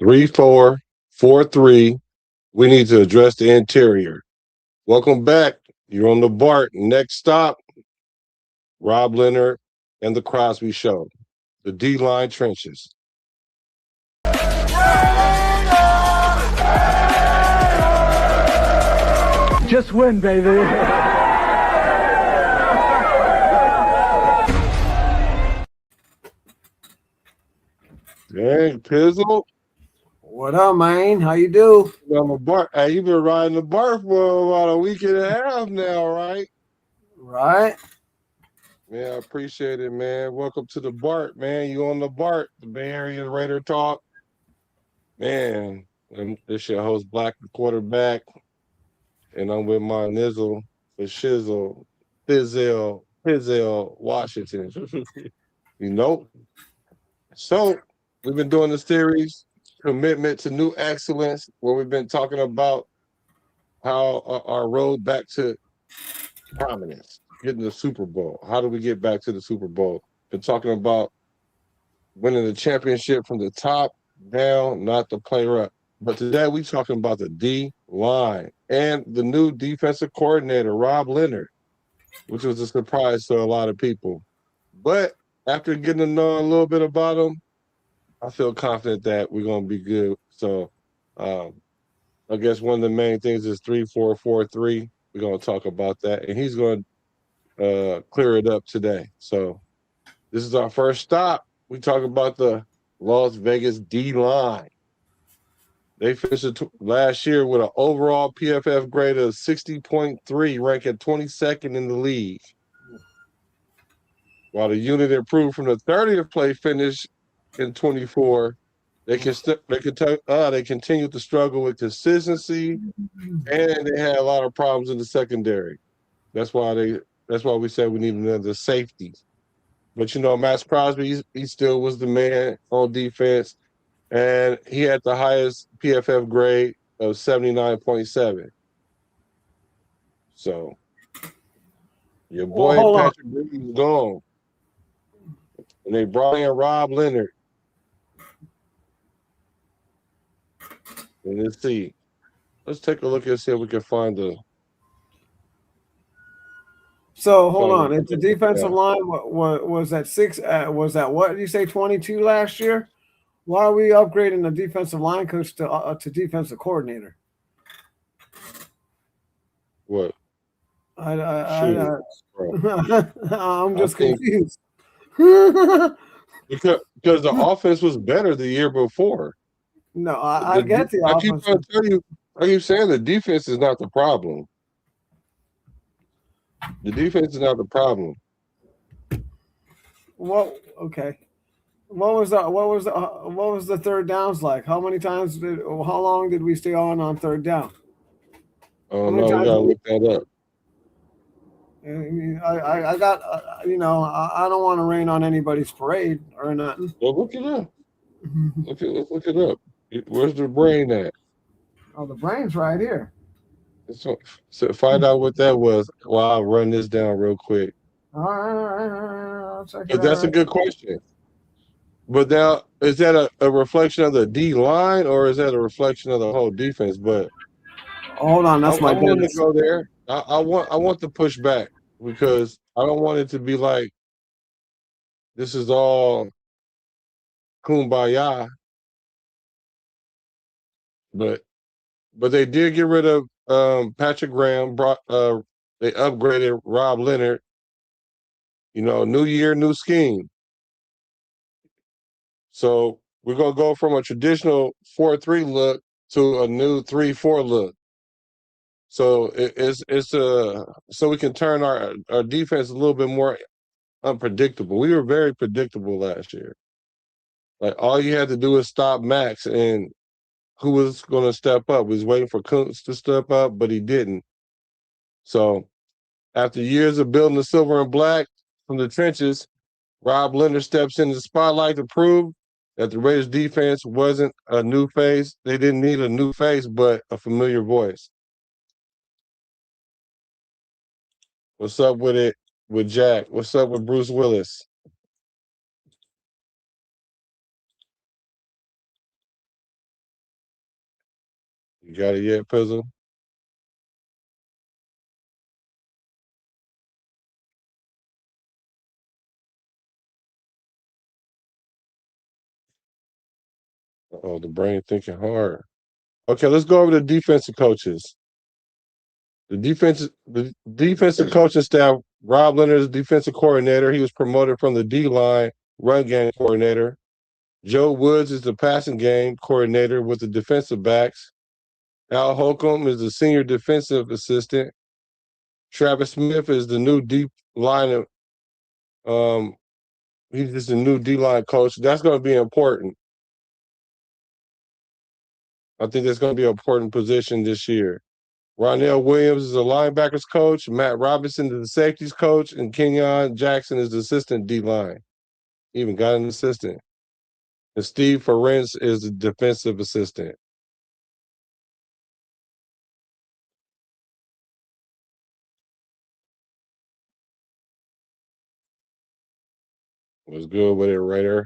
3443. We need to address the interior. Welcome back. You're on the BART. Next stop, Rob Leonard and the Crosby Show. The D-line trenches. Just win, baby. Dang, Pizzle. What up, man? How you do? On the BART. Hey, you've been riding the BART for about a week and a half now, right? Right. Yeah, I appreciate it, man. Welcome to the BART, man. You on the BART, the Bay Area Raider Talk. Man, this your host, Black the Quarterback. And I'm with my nizzle, the shizzle, Fizzle, Washington. You know? So, we've been doing the series, Commitment to New Excellence, where we've been talking about how our road back to prominence, getting the Super Bowl. How do we get back to the Super Bowl? Been talking about winning the championship from the top down, not the player up. But today we talking about the D line and the new defensive coordinator, Rob Leonard, which was a surprise to a lot of people. But after getting to know a little bit about him, I feel confident that we're going to be good. So I guess one of the main things is 3-4-4-3. We're going to talk about that. And he's going to clear it up today. So this is our first stop. We talk about the Las Vegas D-line. They finished last year with an overall PFF grade of 60.3, ranking 22nd in the league. While the unit improved from the 30th place finish in 24, they continued to struggle with consistency, and they had a lot of problems in the secondary. That's why we said we need another safety. But you know, Maxx Crosby, he still was the man on defense. And he had the highest PFF grade of 79.7. So your boy Patrick Green is gone. And they brought in Rob Leonard. And let's see. Let's take a look and see if we can find the. So hold on. If the defensive line was at 6, was that what did you say 22 last year? Why are we upgrading the defensive line coach to defensive coordinator? What? I'm just confused. because the offense was better the year before. No, I get the offense. I keep saying the defense is not the problem. The defense is not the problem. Well, okay. What was the third downs like? How long did we stay on third down? Oh no, we gotta look that up. I got I don't want to rain on anybody's parade or nothing. Well, look it up. Look it up. Where's the brain at? Oh, the brain's right here. So find out what that was while I run this down real quick. All right. I'll check it out. That's a good question. But now, is that a reflection of the D line or is that a reflection of the whole defense? But hold on, that's my. I want to go there. I want to push back because I don't want it to be like this is all kumbaya. But they did get rid of Patrick Graham. They upgraded Rob Leonard. You know, new year, new scheme. So we're gonna go from a traditional 4-3 look to a new 3-4 look. So so we can turn our defense a little bit more unpredictable. We were very predictable last year. Like all you had to do is stop Maxx, and who was going to step up? We was waiting for Koonce to step up, but he didn't. So after years of building the silver and black from the trenches, Rob Leonard steps in the spotlight to prove that the Raiders defense wasn't a new face. They didn't need a new face, but a familiar voice. What's up with it with Jack? What's up with Bruce Willis? You got it yet, Pizzle? Oh, the brain thinking hard. Okay, let's go over the defensive coaches. The defensive coaching staff, Rob Leonard is defensive coordinator. He was promoted from the D-line run game coordinator. Joe Woods is the passing game coordinator with the defensive backs. Al Holcomb is the senior defensive assistant. Travis Smith is the new deep line. He's just a new D-line coach. That's going to be important. I think that's going to be an important position this year. Ronell Williams is the linebackers coach. Matt Robinson is the safeties coach. And Kenyon Jackson is the assistant D-line. Even got an assistant. And Steve Ferenc is the defensive assistant. Was good with it, Raider.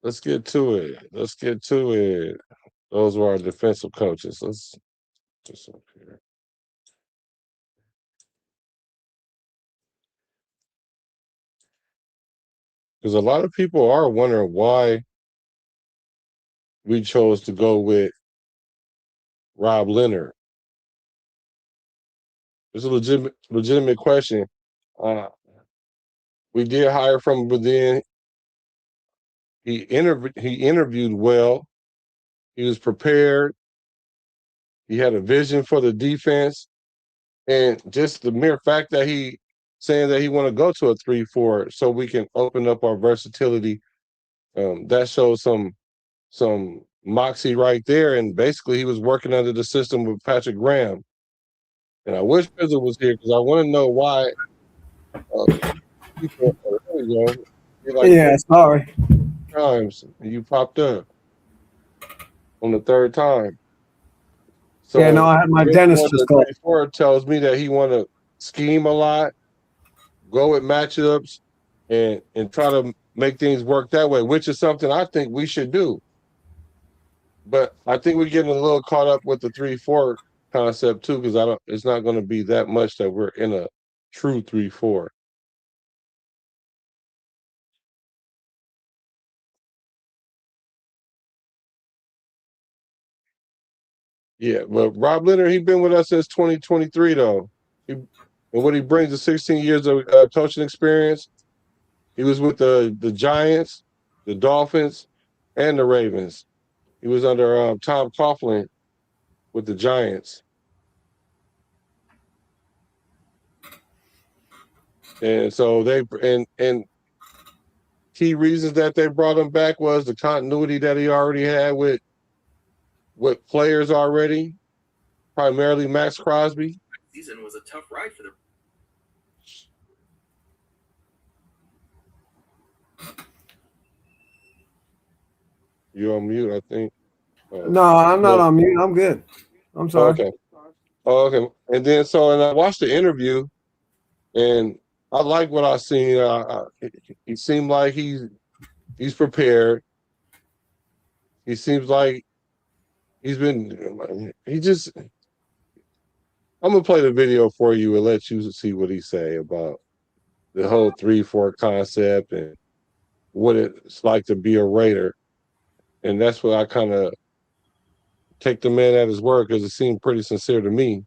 Let's get to it. Let's get to it. Those were our defensive coaches. Let's just up here. Because a lot of people are wondering why we chose to go with Rob Leonard. It's a legitimate question. We did hire from within. He interviewed well. He was prepared. He had a vision for the defense. And just the mere fact that he saying that he want to go to a 3-4 so we can open up our versatility, that shows some moxie right there. And basically he was working under the system with Patrick Graham. And I wish Pizzle was here because I want to know why people yeah, sorry. Times and you popped up on the third time. So yeah, no, I had my dentist just called. 3-4 tells me that he want to scheme a lot, go with matchups, and try to make things work that way, which is something I think we should do. But I think we're getting a little caught up with the 3-4 concept too, because it's not going to be that much that we're in a true 3-4. Yeah, but Rob Leonard, he's been with us since 2023 though. And what he brings is 16 years of coaching experience. He was with the Giants, the Dolphins, and the Ravens. He was under Tom Coughlin with the Giants. And so and key reasons that they brought him back was the continuity that he already had with players already, primarily Maxx Crosby. Season was a tough ride for them. You're on mute, I think. No, I'm not on mute. I'm good. I'm sorry. Okay. Oh, okay. And then and I watched the interview, and I like what I seen. He seemed like he's prepared. He seems like I'm gonna play the video for you and let you see what he say about the whole 3-4 concept and what it's like to be a Raider. And that's what I kind of take the man at his word because it seemed pretty sincere to me.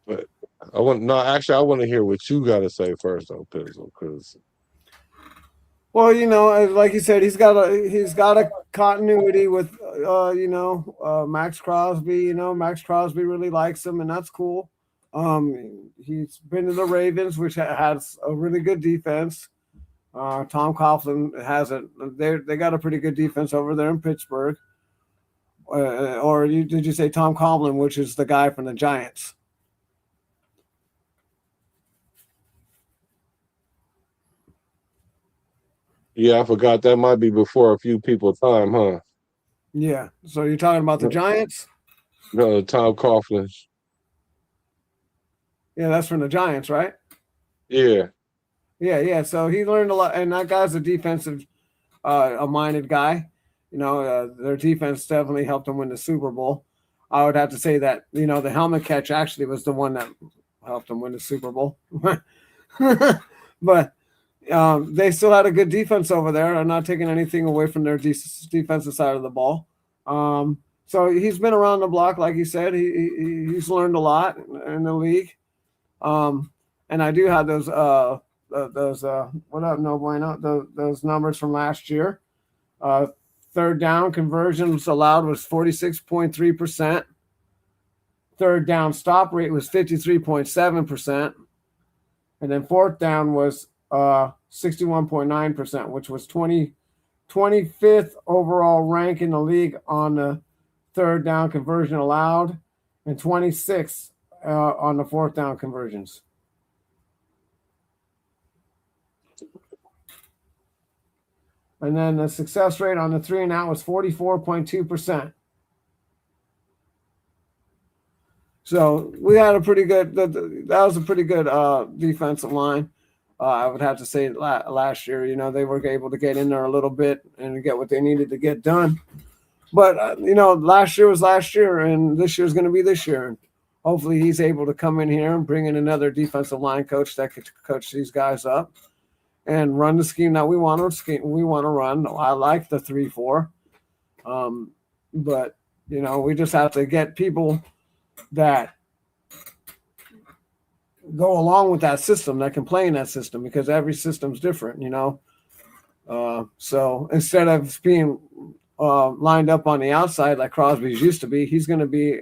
But I want to hear what you got to say first, though, Pizzle, because. Well, like you said, he's got a continuity with Maxx Crosby. Maxx Crosby really likes him, and that's cool. He's been to the Ravens, which has a really good defense. Tom Coughlin has it. They got a pretty good defense over there in Pittsburgh. Did you say Tom Coughlin, which is the guy from the Giants? Yeah, I forgot that might be before a few people time, huh? Yeah. So you're talking about the Giants? No, Tom Coughlin. Yeah, that's from the Giants, right? Yeah. Yeah. So he learned a lot, and that guy's a defensive, a minded guy. Their defense definitely helped them win the Super Bowl. I would have to say that the helmet catch actually was the one that helped them win the Super Bowl. But they still had a good defense over there. I'm not taking anything away from their defensive side of the ball. So he's been around the block, like you said. He's learned a lot in the league. And I do have those what up, no bueno, those numbers from last year. Third down conversions allowed was 46.3%. Third down stop rate was 53.7%. And then fourth down was 61.9%, which was 25th overall rank in the league on the third down conversion allowed, and 26th on the fourth down conversions. And then the success rate on the 3 and out was 44.2%. So we had a pretty good. That was a pretty good defensive line. I would have to say last year, they were able to get in there a little bit and get what they needed to get done. But last year was last year, and this year is going to be this year. And hopefully, he's able to come in here and bring in another defensive line coach that could coach these guys up and run the scheme that we want to run. I like the 3-4, but we just have to get people that go along with that system, that can play in that system, because every system's different, so instead of being lined up on the outside like Crosby's used to be, he's going to be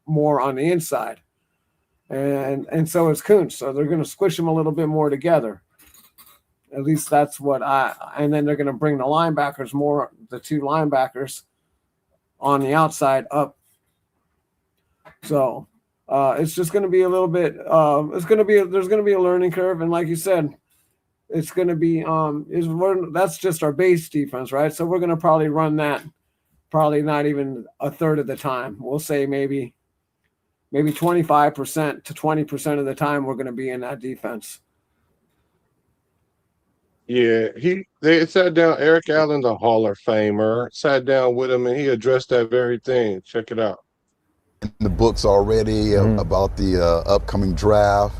more on the inside, and so is Koonce. So they're going to squish them a little bit more together. At least that's what and then they're going to bring the linebackers more, the two linebackers on the outside up. So it's just going to be a little bit. There's going to be a learning curve, and like you said, it's going to be that's just our base defense, right? So we're going to probably run that, probably not even a third of the time. We'll say maybe 25% to 20% of the time we're going to be in that defense. Yeah, they sat down. Eric Allen, the Hall of Famer, sat down with him, and he addressed that very thing. Check it out. In the books already about the upcoming draft,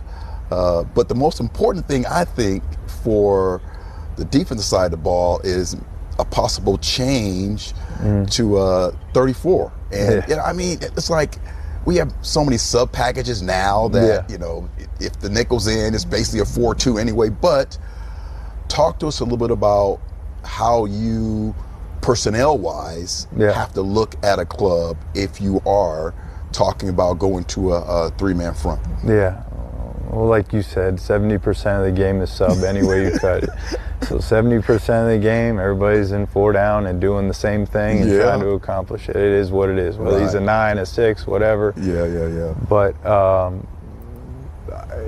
but the most important thing I think for the defensive side of the ball is a possible change to 34. And I mean, it's like we have so many sub packages now that if the nickel's in, it's basically a 4-2 anyway. But talk to us a little bit about how you, personnel-wise, have to look at a club if you are talking about going to a three-man front. Yeah. Well, like you said, 70% of the game is sub any way you cut it. So 70% of the game, everybody's in 4 down and doing the same thing and trying to accomplish it. It is what it is, whether he's a 9, a 6, whatever. Yeah. But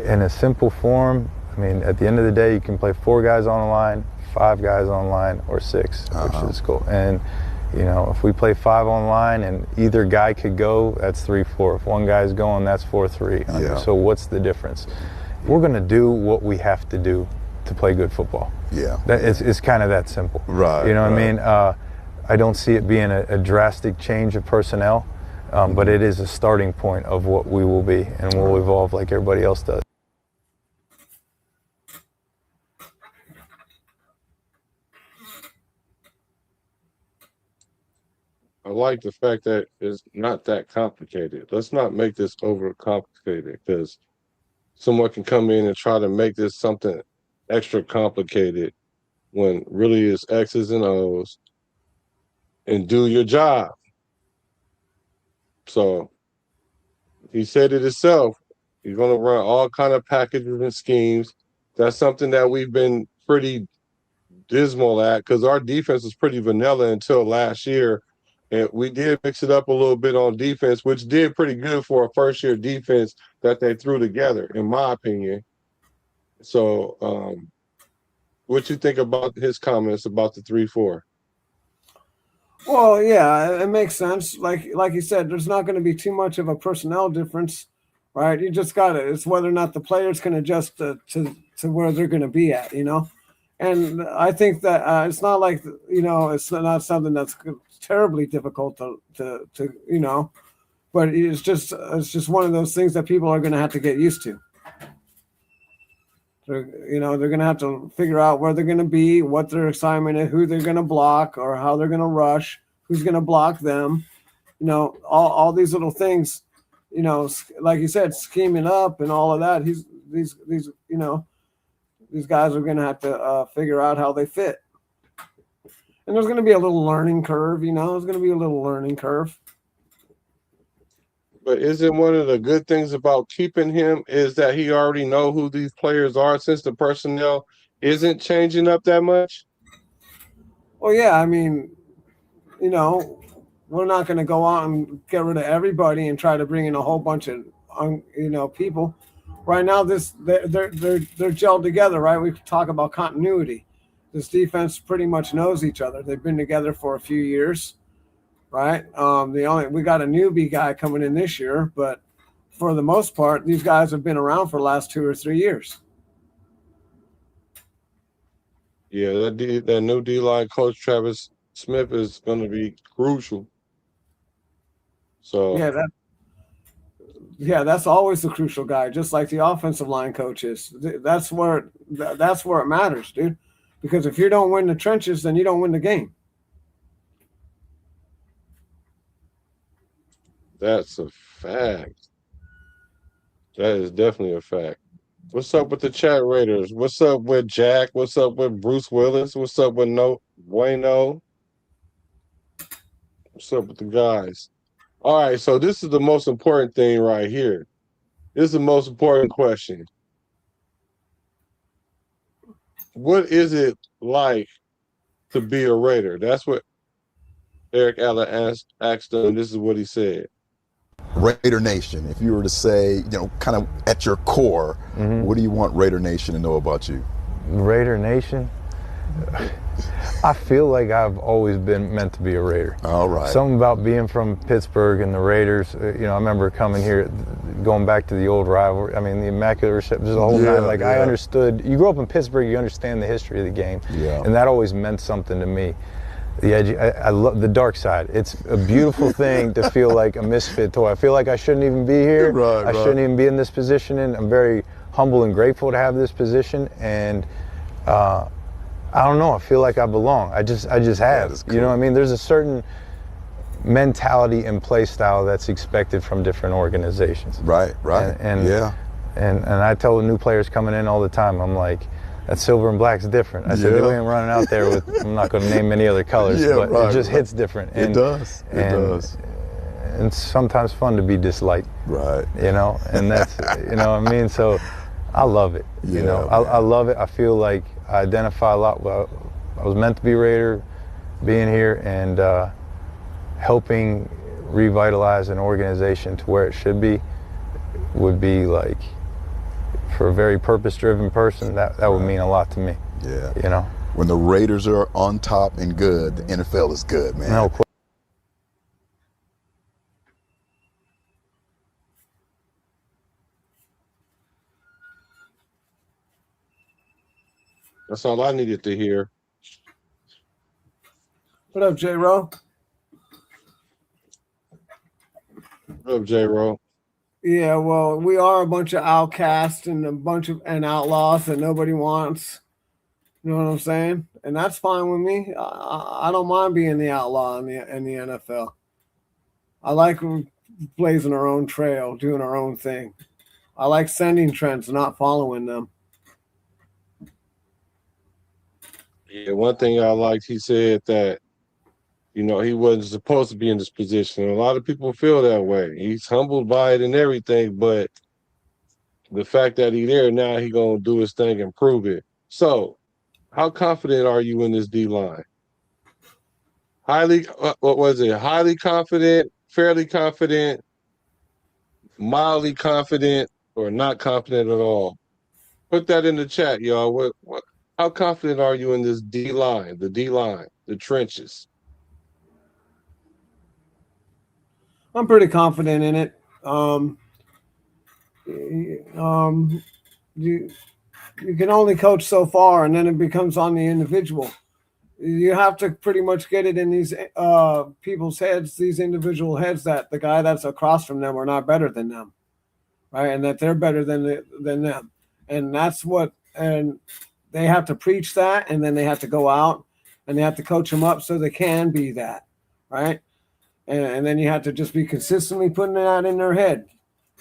in a simple form, I mean, at the end of the day, you can play 4 guys on the line, 5 guys on the line, or 6, which is cool. And if we play 5 on line and either guy could go, that's 3-4. If one guy's going, that's 4-3. So what's the difference? We're going to do what we have to do to play good football. It's kind of that simple. Right. You know what I mean? I don't see it being a drastic change of personnel, but it is a starting point of what we will be, and we'll evolve like everybody else does. I like the fact that it's not that complicated. Let's not make this overcomplicated, because someone can come in and try to make this something extra complicated when really it's X's and O's, and do your job. So he said it himself. He's going to run all kind of packages and schemes. That's something that we've been pretty dismal at, because our defense was pretty vanilla until last year. And we did mix it up a little bit on defense, which did pretty good for a first-year defense that they threw together, in my opinion. So what you think about his comments about the 3-4? Well, yeah, it makes sense. Like you said, there's not going to be too much of a personnel difference, right? You just got it. It's whether or not the players can adjust to to where they're going to be at, And I think that it's not like, it's not something that's terribly difficult to but it's just one of those things that people are going to have to get used to. They're going to have to figure out where they're going to be, what their assignment is, who they're going to block, or how they're going to rush, who's going to block them. All these little things, like you said, scheming up and all of that. These guys are going to have to figure out how they fit. And there's going to be a little learning curve, there's going to be a little learning curve. But isn't one of the good things about keeping him is that he already know who these players are since the personnel isn't changing up that much? Well, yeah, I mean, we're not going to go out and get rid of everybody and try to bring in a whole bunch of, people. Right now, they're gelled together, right? We talk about continuity. This defense pretty much knows each other. They've been together for a few years. Right. We got a newbie guy coming in this year, but for the most part, these guys have been around for the last 2 or 3 years. Yeah, that new D-line coach, Travis Smith, is going to be crucial. So that's always the crucial guy, just like the offensive line coach is. That's where it matters, dude. Because if you don't win the trenches, then you don't win the game. That's a fact. That is definitely a fact. What's up with the chat raiders? What's up with Jack? What's up with Bruce Willis? What's up with No Bueno? What's up with the guys? All right, so this is the most important thing right here. This is the most important question. What is it like to be a Raider? That's what Eric Allen asked them, and this is what he said. Raider Nation, if you were to say, kind of at your core, what do you want Raider Nation to know about you? Raider Nation? I feel like I've always been meant to be a Raider. All right. Something about being from Pittsburgh and the Raiders. I remember coming here, going back to the old rivalry. I mean, the Immaculate Reception, the whole night. Like, I understood. You grow up in Pittsburgh, you understand the history of the game. Yeah. And that always meant something to me. I love the dark side. It's a beautiful thing to feel like a misfit toy. I feel like I shouldn't even be here. I shouldn't even be in this position. And I'm very humble and grateful to have this position. And I don't know. I feel like I belong. I just have. Cool. You know what I mean? There's a certain mentality and play style that's expected from different organizations. Right. And I tell the new players coming in all the time, I'm like, that silver and black's different. I said, we ain't running out there with, I'm not going to name many other colors, but it just hits different. And, it does. And it's sometimes fun to be disliked. Right. And that's, what I mean? So I love it. I love it. I feel like I identify a lot. Well, I was meant to be a Raider, being here and helping revitalize an organization to where it should be would be like, for a very purpose-driven person, that would mean a lot to me. Yeah. When the Raiders are on top and good, the NFL is good, man. No. That's all I needed to hear. What up, J-Ro? What up, J-Ro? Yeah, well, we are a bunch of outcasts and outlaws that nobody wants. You know what I'm saying? And that's fine with me. I don't mind being the outlaw in the NFL. I like blazing our own trail, doing our own thing. I like sending trends, not following them. Yeah, one thing I liked, he said that, he wasn't supposed to be in this position. A lot of people feel that way. He's humbled by it and everything, but the fact that he's there now, he gonna do his thing and prove it. So, how confident are you in this D-line? Highly confident, fairly confident, mildly confident, or not confident at all? Put that in the chat, y'all. How confident are you in this D-line, the trenches? I'm pretty confident in it. you can only coach so far, and then it becomes on the individual. You have to pretty much get it in these people's heads, these individual heads, that the guy that's across from them are not better than them, right? And that they're better than them, and that's what. And they have to preach that, and then they have to go out and they have to coach them up so they can be that, right? And then you have to just be consistently putting that in their head.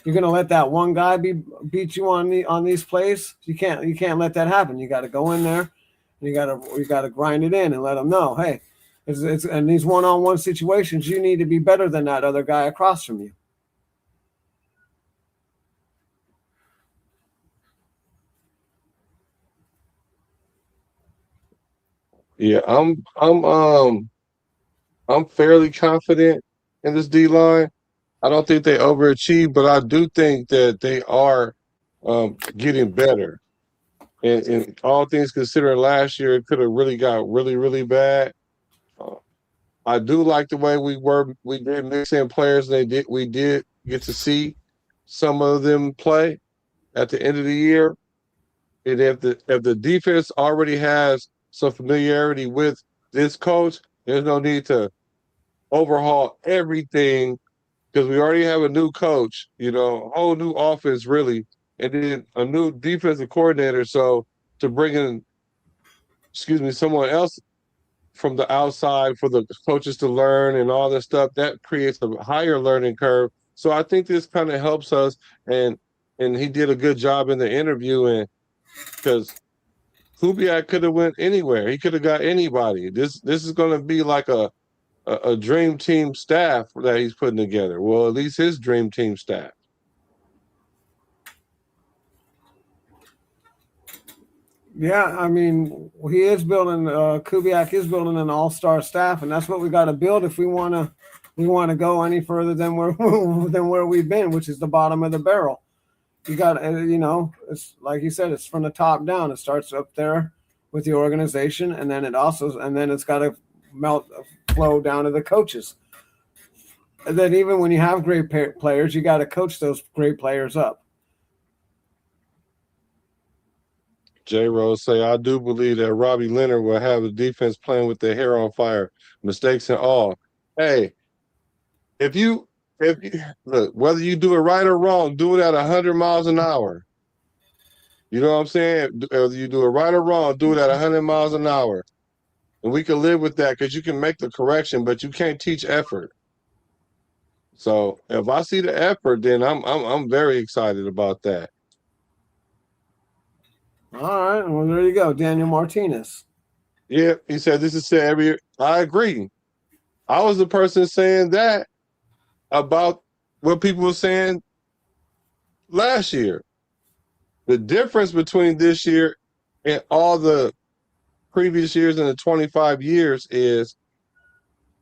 You're gonna let that one guy beat you on these plays. You can't let that happen. You got to go in there. You gotta grind it in and let them know, hey, it's in these one-on-one situations, you need to be better than that other guy across from you. Yeah, I'm fairly confident in this D line. I don't think they overachieved, but I do think that they are getting better. And all things considered, last year it could have really got really, really bad. I do like the way we did mix in players. We did get to see some of them play at the end of the year. And if the defense already has some familiarity with this coach, there's no need to overhaul everything because we already have a new coach, a whole new offense really, and then a new defensive coordinator. So to bring in, someone else from the outside for the coaches to learn and all this stuff, that creates a higher learning curve. So I think this kind of helps us, and he did a good job in the interview, and because Kubiak could have went anywhere, he could have got anybody. This is going to be like a dream team staff that he's putting together. Well, at least his dream team staff. Yeah, I mean, he is building. Kubiak is building an all-star staff, and that's what we got to build if we want to go any further than where we've been, which is the bottom of the barrel. You got, it's like you said, it's from the top down. It starts up there with the organization, and then it's got to flow down to the coaches. And then even when you have great players, you got to coach those great players up. J. Rose say, I do believe that Robbie Leonard will have the defense playing with their hair on fire, mistakes and all. Hey, if you look, whether you do it right or wrong, do it at 100 miles an hour. You know what I'm saying? Whether you do it right or wrong, do it at 100 miles an hour. And we can live with that because you can make the correction, but you can't teach effort. So if I see the effort, then I'm very excited about that. All right, well, there you go, Daniel Martinez. Yeah, he said this is said every year. I agree. I was the person saying that about what people were saying last year. The difference between this year and all the previous years and the 25 years is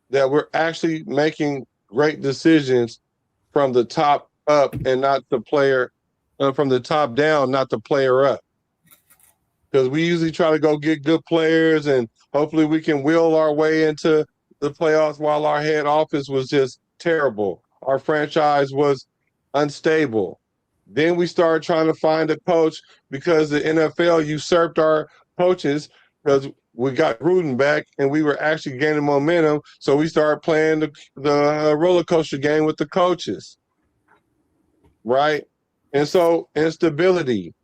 that we're actually making great decisions from the top up and not the player from the top down, not the player up. Because we usually try to go get good players and hopefully we can will our way into the playoffs while our head office was just terrible. Our franchise was unstable. Then we started trying to find a coach because the NFL usurped our coaches because we got Gruden back and we were actually gaining momentum. So we started playing the roller coaster game with the coaches, right? And so instability.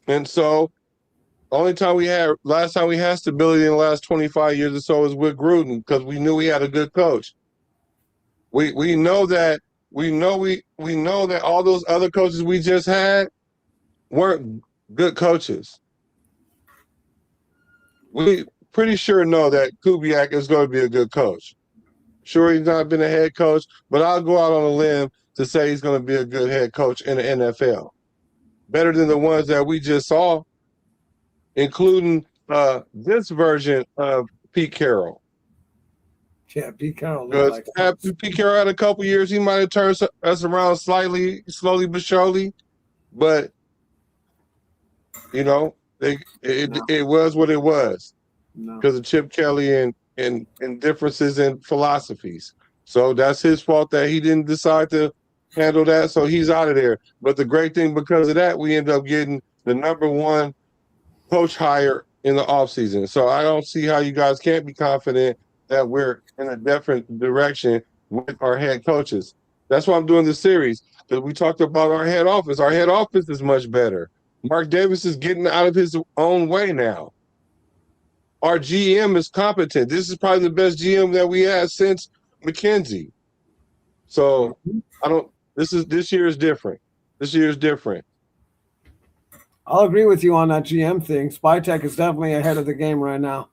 And so last time we had stability in the last 25 years or so was with Gruden because we knew we had a good coach. We know that all those other coaches we just had weren't good coaches. We pretty sure know that Kubiak is going to be a good coach. Sure, he's not been a head coach, but I'll go out on a limb to say he's going to be a good head coach in the NFL. Better than the ones that we just saw, including this version of Pete Carroll. Yeah, Pete Carroll. Pete Carroll had a couple years. He might have turned us around slowly but surely. But, it was what it was because of Chip Kelly and differences in philosophies. So that's his fault that he didn't decide to handle that. So he's out of there. But the great thing because of that, we end up getting the #1 coach hire in the offseason. So I don't see how you guys can't be confident that we're in a different direction with our head coaches. That's why I'm doing this series, because we talked about our head office. Our head office is much better. Mark Davis is getting out of his own way now. Our GM is competent. This is probably the best GM that we had since McKenzie. So this year is different. This year is different. I'll agree with you on that GM thing. Spytek is definitely ahead of the game right now.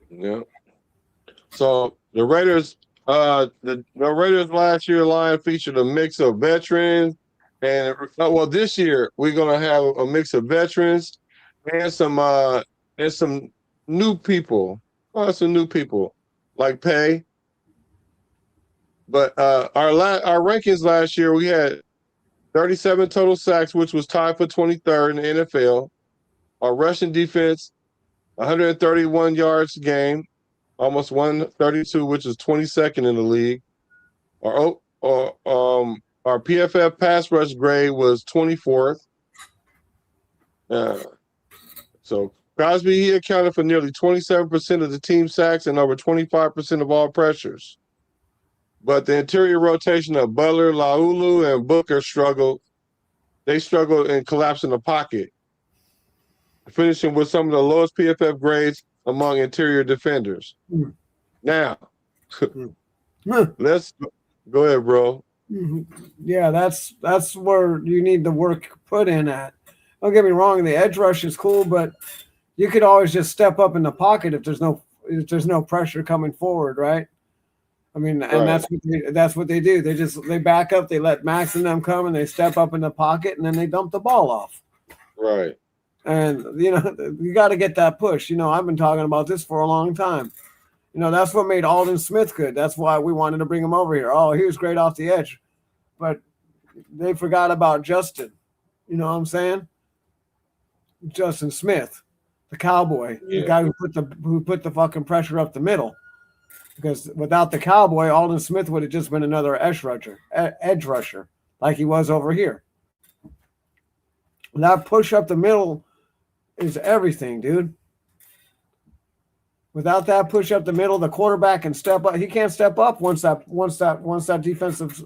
Yeah. So the Raiders, the Raiders last year line featured a mix of veterans, and this year we're gonna have a mix of veterans and some new people. Some new people like Pay. But our rankings last year, we had 37 total sacks, which was tied for 23rd in the NFL. Our rushing defense, 131 yards a game, almost 132, which is 22nd in the league. Our PFF pass rush grade was 24th. So Crosby, he accounted for nearly 27% of the team sacks and over 25% of all pressures. But the interior rotation of Butler, Laulu, and Booker struggled. They struggled in collapsing the pocket, finishing with some of the lowest PFF grades among interior defenders. Now, let's go ahead, bro. Yeah, that's where you need the work put in at. Don't get me wrong, the edge rush is cool, but you could always just step up in the pocket if there's no pressure coming forward, right? I mean, and that's what they do. They back up, they let Max and them come, and they step up in the pocket, and then they dump the ball off. Right. And you got to get that push. I've been talking about this for a long time. That's what made Aldon Smith good. That's why we wanted to bring him over here. Oh, he was great off the edge, but they forgot about Justin. You know what I'm saying? Justin Smith, the cowboy, the guy who put the fucking pressure up the middle. Because without the cowboy, Aldon Smith would have just been another edge rusher, like he was over here. That push up the middle is everything, dude. Without that push up the middle, the quarterback can step up. He can't step up once that defensive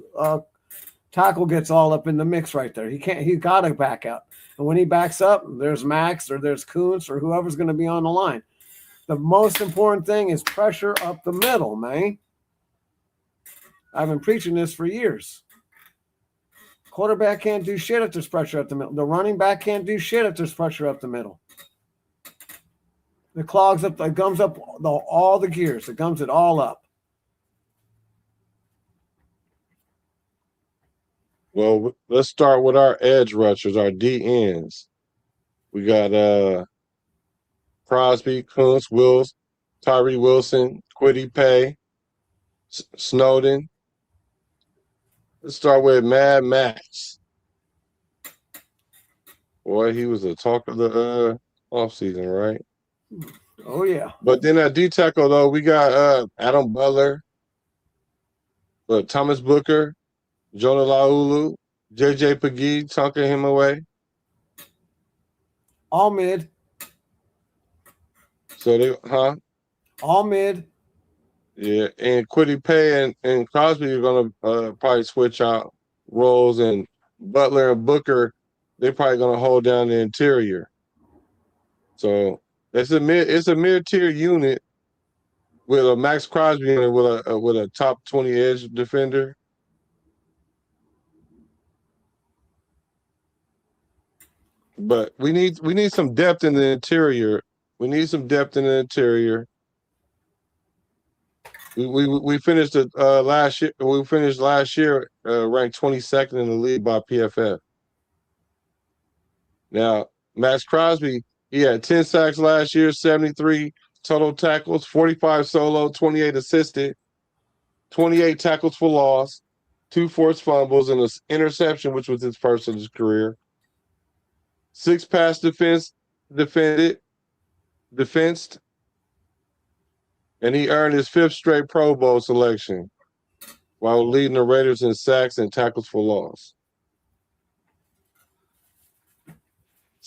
tackle gets all up in the mix right there. He can't. He's got to back up. And when he backs up, there's Maxx or there's Koonce or whoever's going to be on the line. The most important thing is pressure up the middle, man. I've been preaching this for years. Quarterback can't do shit if there's pressure up the middle. The running back can't do shit if there's pressure up the middle. It gums up all the gears. It gums it all up. Well, let's start with our edge rushers, our DNs. We got Crosby, Koonce, Wills, Tyree Wilson, Kwity Paye, Snowden. Let's start with Mad Max. Boy, he was a talk of the offseason, right? Oh, yeah. But then at D tackle, though, we got Adam Butler, Thomas Booker, Jonah Laulu, JJ Pagee, tucking him away. All mid. So all mid. Yeah, and Kwity Paye and Crosby are gonna probably switch out roles, and Butler and Booker, they're probably gonna hold down the interior. So it's a mid-tier unit with a Maxx Crosby in it with a top 20 edge defender. But we need some depth in the interior. We need some depth in the interior. We finished last year. We finished last year ranked 22nd in the league by PFF. Now Maxx Crosby, he had 10 sacks last year, 73 total tackles, 45 solo, 28 assisted, 28 tackles for loss, 2 forced fumbles, and an interception, which was his first in his career. 6 pass defensed, and he earned his 5th straight Pro Bowl selection while leading the Raiders in sacks and tackles for loss.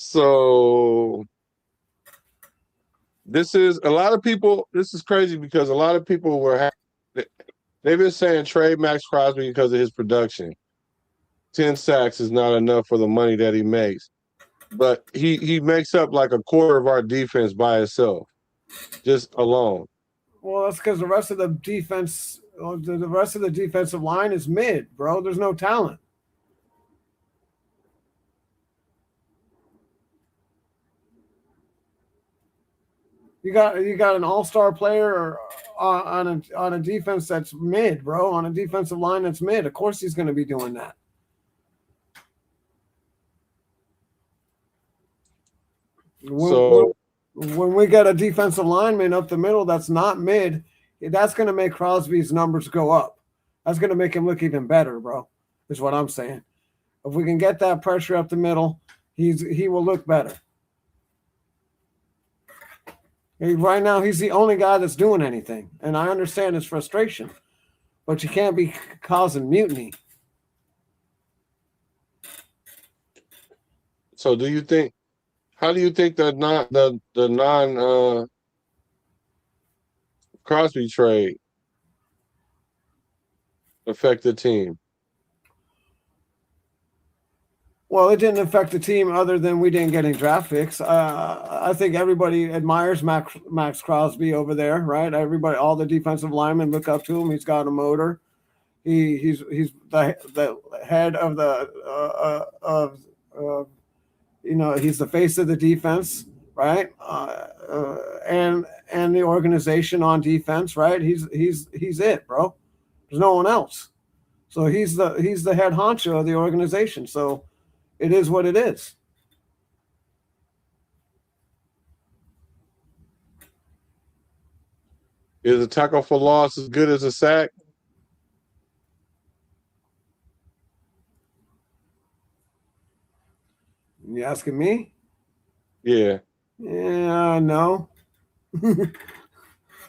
So this is a lot of people. This is crazy because a lot of people they've been saying trade Maxx Crosby because of his production. 10 sacks is not enough for the money that he makes, but he makes up like a quarter of our defense by himself, just alone. Well, that's because the rest of the defense, the rest of the defensive line is mid, bro. There's no talent. You got an all-star player on a defense that's mid, bro. On a defensive line that's mid. Of course, he's going to be doing that. When we get a defensive lineman up the middle that's not mid, that's going to make Crosby's numbers go up. That's going to make him look even better, bro, is what I'm saying. If we can get that pressure up the middle, he will look better. Right now, he's the only guy that's doing anything, and I understand his frustration, but you can't be causing mutiny. So how do you think the non Crosby trade affect the team? Well, it didn't affect the team other than we didn't get any draft picks. I think everybody admires Maxx Crosby over there, right? Everybody, all the defensive linemen look up to him. He's got a motor. He's the head of he's the face of the defense, right? And the organization on defense, right? He's it, bro. There's no one else. So he's the head honcho of the organization. So it is what it is. Is a tackle for loss as good as a sack? You asking me? Yeah. Yeah, no.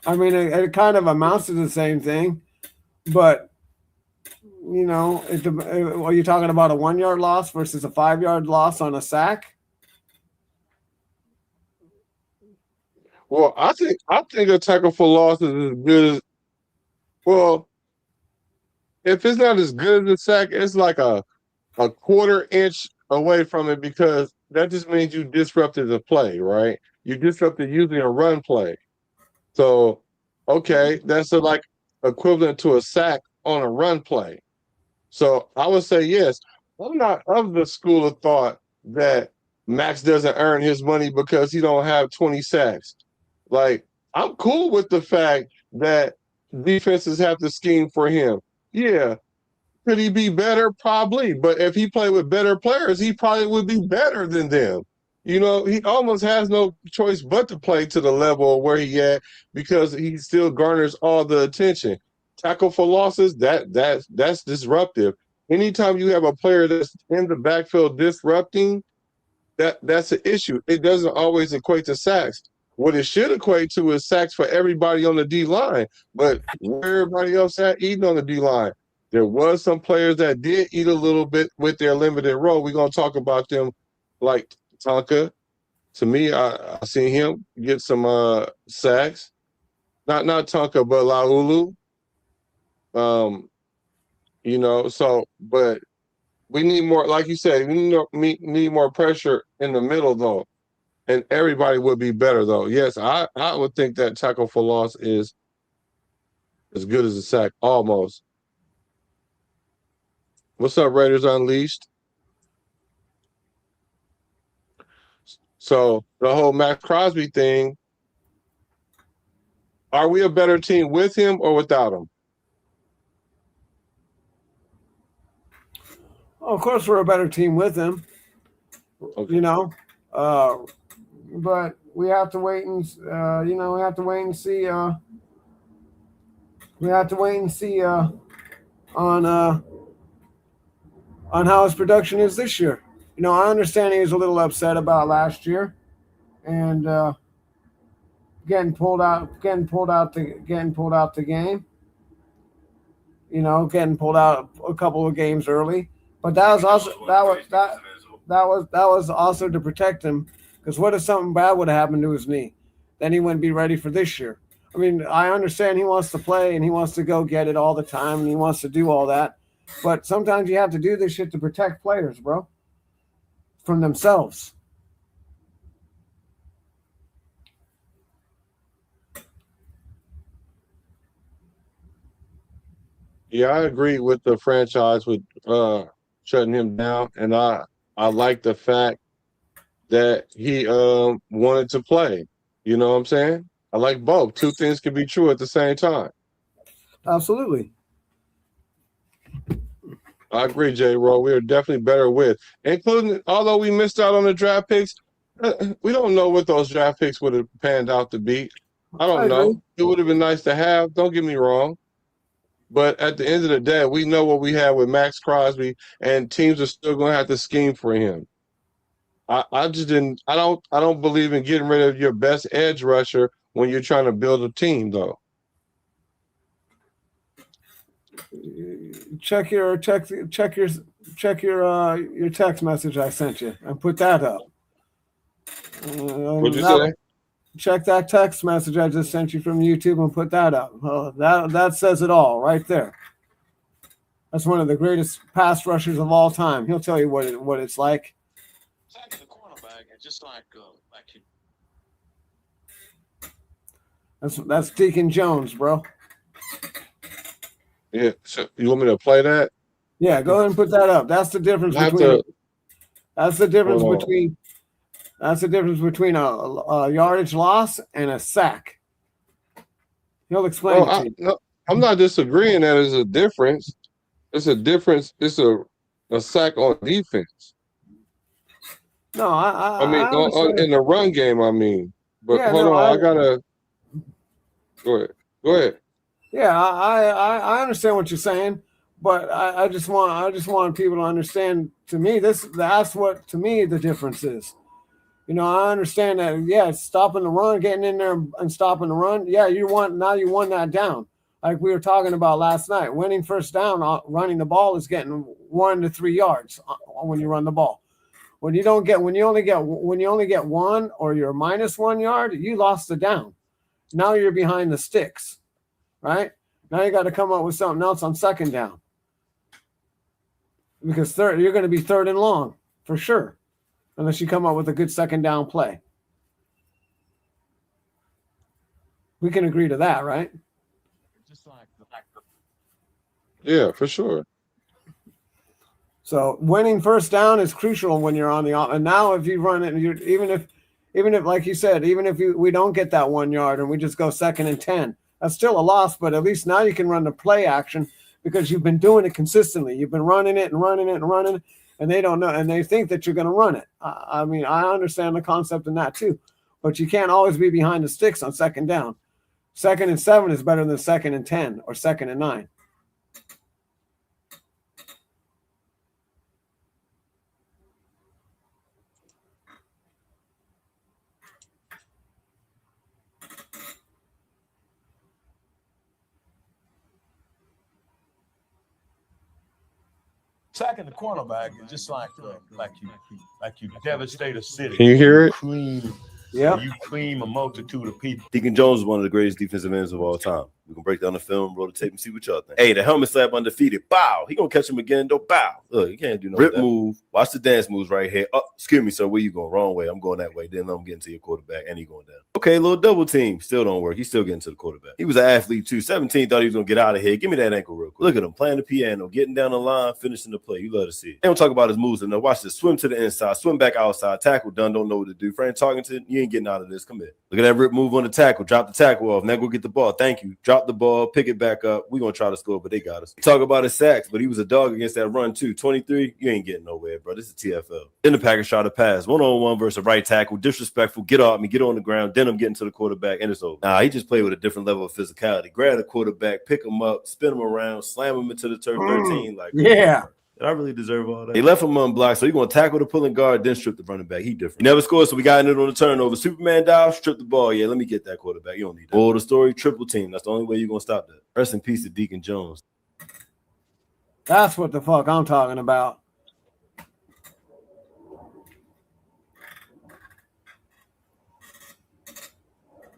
I mean, it kind of amounts to the same thing, but are you talking about a 1 yard loss versus a 5 yard loss on a sack? Well, I think a tackle for loss is as good as, well, if it's not as good as a sack, it's like a quarter inch away from it, because that just means you disrupted the play, right? You disrupted using a run play. So, okay, that's like equivalent to a sack on a run play. So I would say yes. I'm not of the school of thought that Max doesn't earn his money because he don't have 20 sacks. Like, I'm cool with the fact that defenses have to scheme for him. Yeah. Could he be better? Probably. But if he played with better players, he probably would be better than them. He almost has no choice but to play to the level of where he at, because he still garners all the attention. Tackle for losses, that's disruptive. Anytime you have a player that's in the backfield disrupting, that's an issue. It doesn't always equate to sacks. What it should equate to is sacks for everybody on the D line. But where everybody else at eating on the D line? There was some players that did eat a little bit with their limited role. We're gonna talk about them, like Tonka. To me, I seen him get some sacks. Not Tonka, but Laulu. But we need more, like you said, we need more pressure in the middle, though. And everybody would be better, though. Yes, I would think that tackle for loss is as good as a sack, almost. What's up, Raiders Unleashed? So the whole Maxx Crosby thing, are we a better team with him or without him? Well, of course, we're a better team with him. Okay. But we have to wait and see. We have to wait and see on how his production is this year. I understand he was a little upset about last year, and getting pulled out the game. Getting pulled out a couple of games early. But that was also to protect him, because what if something bad would have happened to his knee? Then he wouldn't be ready for this year. I mean, I understand he wants to play and he wants to go get it all the time and he wants to do all that, but sometimes you have to do this shit to protect players, bro, from themselves. Yeah, I agree with the franchise with shutting him down, and I like the fact that he wanted to play. You know what I'm saying? I like both. Two things can be true at the same time. Absolutely. I agree, J-Ro. We are definitely better with, including, although we missed out on the draft picks, we don't know what those draft picks would have panned out to be. I don't know. It would have been nice to have. Don't get me wrong. But at the end of the day, we know what we have with Maxx Crosby, and teams are still going to have to scheme for him. I just didn't. I don't believe in getting rid of your best edge rusher when you're trying to build a team, though. Check your text message I sent you and put that up. What'd you say? Check that text message I just sent you from YouTube and put that up. That says it all right there. That's one of the greatest pass rushers of all time. He'll tell you what it's like. The cornerback, just like That's Deacon Jones, bro. Yeah. So you want me to play that? Yeah, go ahead and put that up. That's the difference between a yardage loss and a sack. He'll explain it to you. No, I'm not disagreeing that there's a difference. It's a difference. It's a sack on defense. No, I mean, in the run game, I mean. But yeah, hold on, I gotta go ahead. Yeah, I understand what you're saying, but I just want people to understand. To me, that's what to me the difference is. You know, I understand that. Yeah, stopping the run, getting in there and stopping the run. Yeah, you won that down. Like we were talking about last night, winning first down, running the ball is getting 1 to 3 yards when you run the ball. When you only get 1 or you're minus 1 yard, you lost the down. Now you're behind the sticks, right? Now you got to come up with something else on second down, because you're going to be third and long for sure, unless you come up with a good second down play. We can agree to that, right? Yeah, for sure. So winning first down is crucial when you're on the off. And now if you run it, even if like you said, even if we don't get that 1 yard and we just go 2nd and 10, that's still a loss. But at least now you can run the play action because you've been doing it consistently. You've been running it, and they don't know, and they think that you're going to run it. I mean, I understand the concept in that too, but you can't always be behind the sticks on second down. 2nd and 7 is better than 2nd and 10 or 2nd and 9. sacking the cornerback is just like you devastate a city. Can you hear it? You cream a multitude of people. Deacon Jones is one of the greatest defensive ends of all time. We can break down the film, roll the tape, and see what y'all think. Hey, the helmet slap undefeated. Bow. He gonna catch him again, though. Bow. Look, you can't do no rip move. Watch the dance moves right here. Oh, excuse me, sir. Where you going? Wrong way. I'm going that way. Then I'm getting to your quarterback, and he going down. Okay, little double team. Still don't work. He's still getting to the quarterback. He was an athlete too. 17 thought he was gonna get out of here. Give me that ankle real quick. Look at him playing the piano, getting down the line, finishing the play. You love to see it. They don't talk about his moves enough. Watch this. Swim to the inside, swim back outside, tackle done. Don't know what to do. Friend talking to you ain't getting out of this. Come here. Look at that rip move on the tackle. Drop the tackle off. Now go get the ball. Thank you. Drop the ball. Pick it back up. We're going to try to score, but they got us. Talk about his sacks, but he was a dog against that run too. 23, you ain't getting nowhere, bro. This is TFL. Then the Packers try to pass. One-on-one versus a right tackle. Disrespectful. Get off me. Get on the ground. Then I'm getting to the quarterback, and it's over. Nah, he just played with a different level of physicality. Grab the quarterback, pick him up, spin him around, slam him into the turf 13. Like, yeah. Did I really deserve all that? They left him unblocked, so he's going to tackle the pulling guard, then strip the running back. He different. He never scored, so we got it on the turnover. Superman dive, strip the ball. Yeah, let me get that quarterback. You don't need that. Moral of the story, triple team. That's the only way you're going to stop that. Rest in peace to Deacon Jones. That's what the fuck I'm talking about.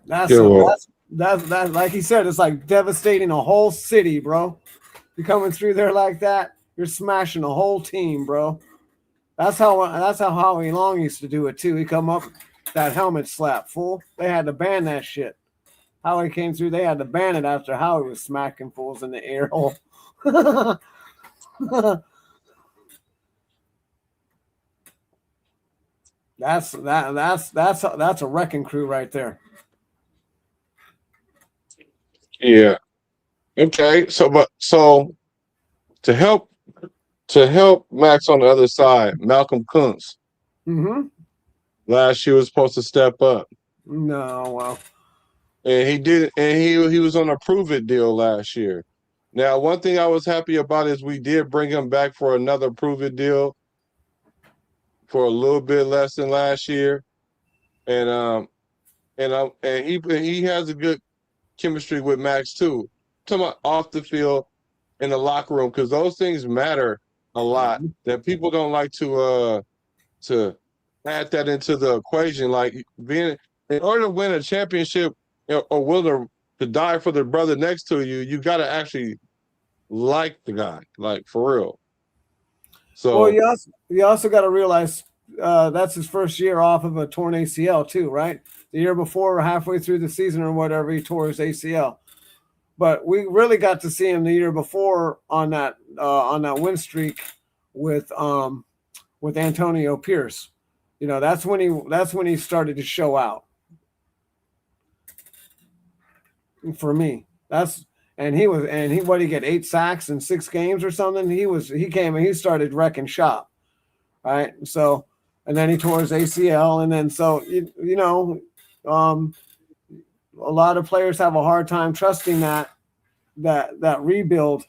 That's like he said, it's like devastating a whole city, bro. You're coming through there like that, you're smashing a whole team, bro. That's how Howie Long used to do it too. He come up that helmet slap, fool. They had to ban that shit. Howie came through, they had to ban it after Howie was smacking fools in the air hole. That's a wrecking crew right there. Yeah. Okay. So to help Max on the other side, Malcolm Koonce. Mm-hmm. Last year was supposed to step up. No, well. And he did, and he was on a prove it deal last year. Now, one thing I was happy about is we did bring him back for another prove it deal for a little bit less than last year. And he has a good chemistry with Max too. Talking about off the field in the locker room, because those things matter a lot. That people don't like to add that into the equation. Like being in order to win a championship or willing to die for the brother next to you, you got to actually like the guy, like for real. So well, you also got to realize that's his first year off of a torn ACL too, right? The year before, halfway through the season or whatever, he tore his ACL. But we really got to see him the year before on that win streak with Antonio Pierce. You know, that's when he started to show out. For me, what he get 8 sacks in 6 games or something. He came and he started wrecking shop, right? So, and then he tore his ACL, and then so a lot of players have a hard time trusting that rebuild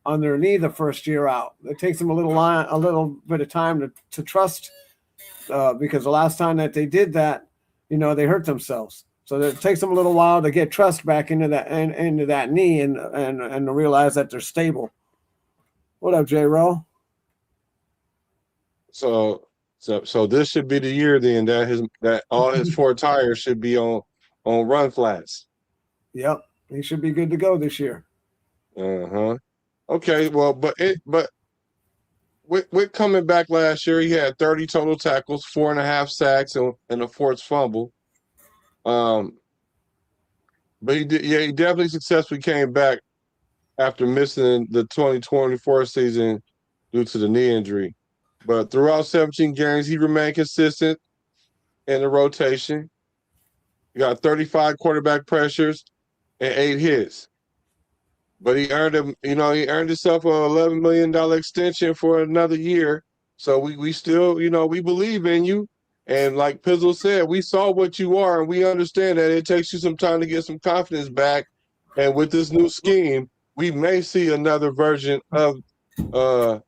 on their knee the first year out. It takes them a little bit of time to trust, because the last time that they did that, they hurt themselves. So it takes them a little while to get trust back into that knee and to realize that they're stable. What up, J-Ro? So this should be the year then that all his 4 tires should be on run flats. Yep, he should be good to go this year. Okay, well, but with coming back last year, he had 30 total tackles, 4.5 sacks, and a forced fumble. But he definitely successfully came back after missing the 2024 season due to the knee injury. But throughout 17 games, he remained consistent in the rotation. He got 35 quarterback pressures and 8 hits. But he earned himself a $11 million extension for another year. So we still, we believe in you. And like Pizzle said, we saw what you are, and we understand that it takes you some time to get some confidence back. And with this new scheme, we may see another version of Malcolm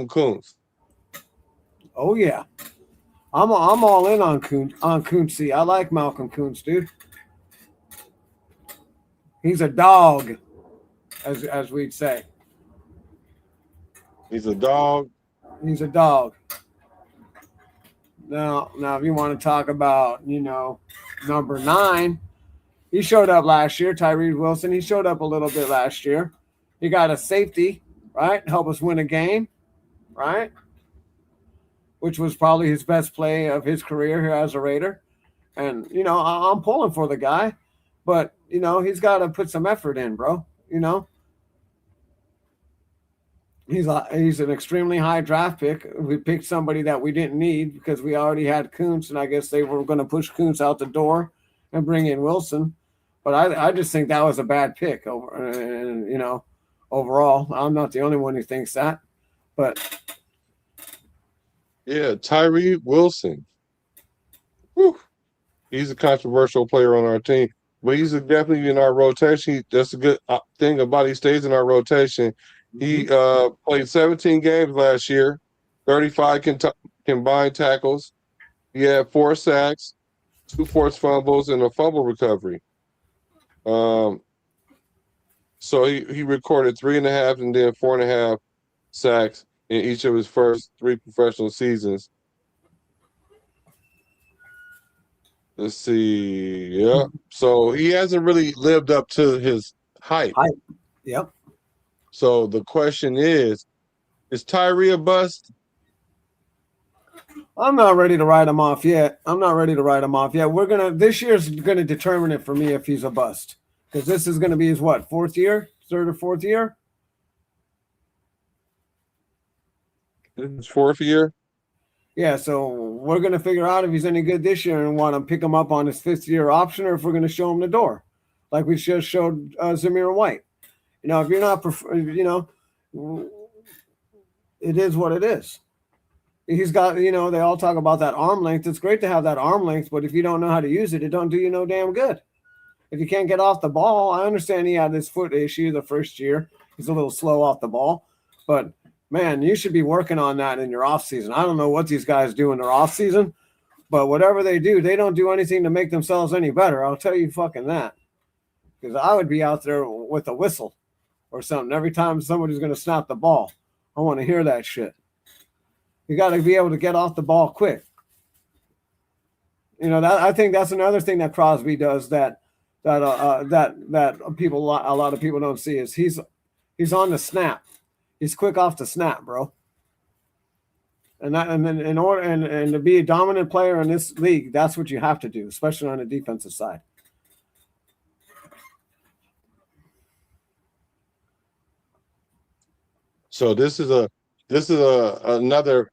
Koonce. Oh yeah, I'm all in on Koonce. I like Malcolm Koonce, dude. He's a dog, as we'd say. He's a dog. He's a dog. Now, if you want to talk about, number 9, he showed up last year. Tyree Wilson, he showed up a little bit last year. He got a safety, right? Help us win a game, right? Which was probably his best play of his career here as a Raider. And, I'm pulling for the guy, but, he's got to put some effort in, bro. He's an extremely high draft pick. We picked somebody that we didn't need because we already had Koonce, and I guess they were going to push Koonce out the door and bring in Wilson. But I just think that was a bad pick overall. I'm not the only one who thinks that. But yeah, Tyree Wilson. Whew. He's a controversial player on our team, but he's definitely in our rotation. That's a good thing about he stays in our rotation. He played 17 games last year, 35 combined tackles. He had 4 sacks, 2 forced fumbles, and a fumble recovery. So he recorded 3.5 and then 4.5 sacks in each of his first 3 professional seasons. Let's see. Yeah. So he hasn't really lived up to his hype. Yep. So the question is Tyree a bust? I'm not ready to write him off yet. This year's gonna determine it for me if he's a bust. Because this is gonna be his third or fourth year? His fourth year? Yeah, so we're gonna figure out if he's any good this year and want to pick him up on his fifth year option, or if we're gonna show him the door, like we just showed Zamir White. If you're not, it is what it is. He's got, they all talk about that arm length. It's great to have that arm length, but if you don't know how to use it, it don't do you no damn good. If you can't get off the ball, I understand he had this foot issue the first year. He's a little slow off the ball, but man, you should be working on that in your off season. I don't know what these guys do in their off season, but whatever they do, they don't do anything to make themselves any better. I'll tell you fucking that. Because I would be out there with a whistle or something every time somebody's going to snap the ball. I want to hear that shit. You got to be able to get off the ball quick. I think that's another thing that Crosby does that a lot of people don't see is he's on the snap. He's quick off the snap, bro. And to be a dominant player in this league, that's what you have to do, especially on the defensive side. So this is another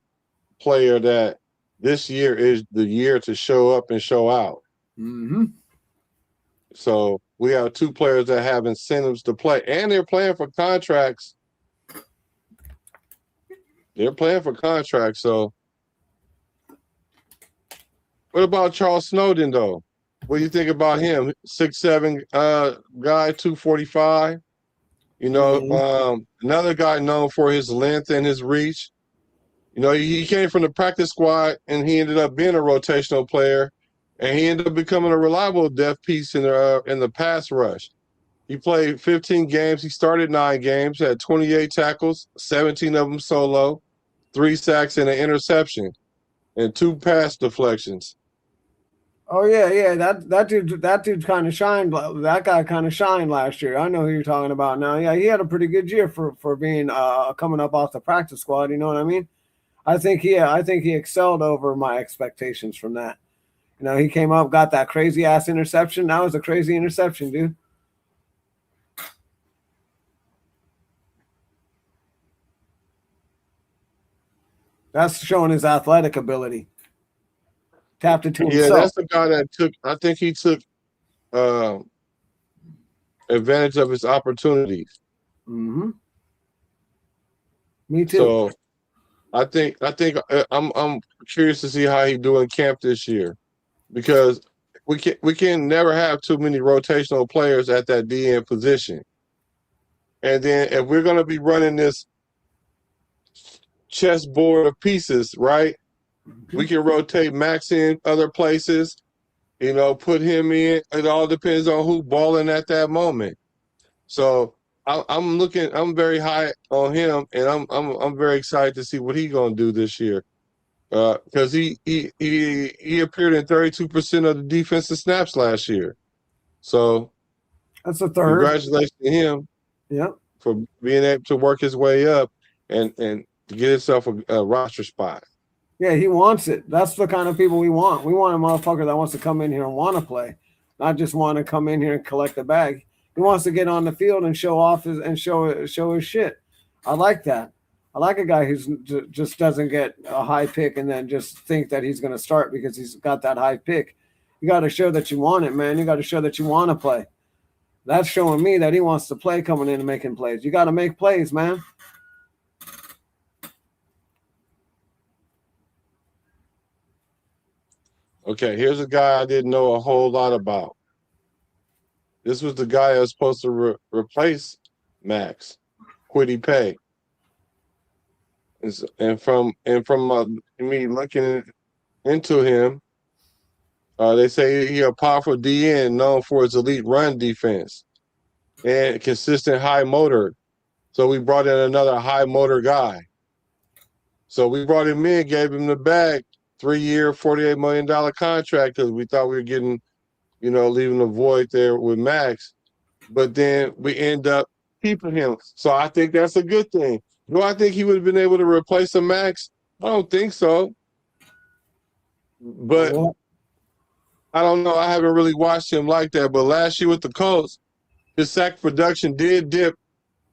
player that this year is the year to show up and show out. Mm-hmm. So we have two players that have incentives to play, and they're playing for contracts. So what about Charles Snowden, though? What do you think about him? 6'7" guy, 245. Another guy known for his length and his reach. He came from the practice squad, and he ended up being a rotational player, and he ended up becoming a reliable depth piece in the pass rush. He played 15 games. He started 9 games, had 28 tackles, 17 of them solo, 3 sacks and an interception, and 2 pass deflections. Oh yeah. That dude kind of shined. That guy kind of shined last year. I know who you're talking about now. Yeah, he had a pretty good year for being coming up off the practice squad. You know what I mean? I think he excelled over my expectations from that. He came up, got that crazy ass interception. That was a crazy interception, dude. That's showing his athletic ability. Tapped it to himself. Yeah, that's the guy that he took advantage of his opportunities. Mm-hmm. Me too. So I think I'm curious to see how he do in camp this year, because we can never have too many rotational players at that DN position. And then if we're going to be running this chessboard of pieces, right? We can rotate Max in other places, put him in. It all depends on who balling at that moment. So I'm very high on him, and I'm very excited to see what he's gonna do this year. Because he appeared in 32% of the defensive snaps last year. So that's a third. Congratulations to him. Yep. For being able to work his way up and to get himself a roster spot. Yeah, he wants it. That's the kind of people we want. We want a motherfucker that wants to come in here and want to play, not just want to come in here and collect the bag. He wants to get on the field and show off show his shit. I like that. I like a guy who just doesn't get a high pick and then just think that he's going to start because he's got that high pick. You got to show that you want it, man. You got to show that you want to play. That's showing me that he wants to play coming in and making plays. You got to make plays, man. Okay, here's a guy I didn't know a whole lot about. This was the guy that was supposed to replace Max, Kwity Paye. And from me looking into him, they say he's a powerful DN known for his elite run defense and consistent high motor. So we brought in another high motor guy. So we brought him in, gave him the bag, 3-year, $48 million contract because we thought we were getting, leaving a void there with Maxx. But then we end up keeping him. So I think that's a good thing. Do I think he would have been able to replace a Maxx? I don't think so. But I don't know. I haven't really watched him like that. But last year with the Colts, his sack production did dip,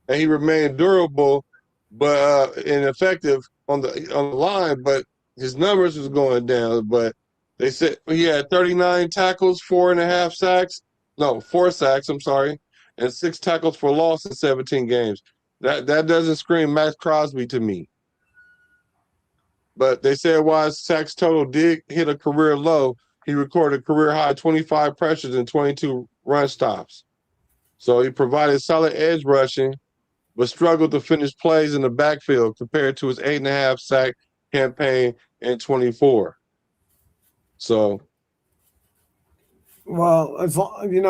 and he remained durable, but and effective on the line. But his numbers was going down. But they said he had 39 tackles, 4.5 sacks. No, 4 sacks. I'm sorry, and 6 tackles for loss in 17 games. That doesn't scream Maxx Crosby to me. But they said while his sacks total did hit a career low, he recorded career high 25 pressures and 22 run stops. So he provided solid edge rushing, but struggled to finish plays in the backfield compared to his 8.5 sack campaign in 24. So, well,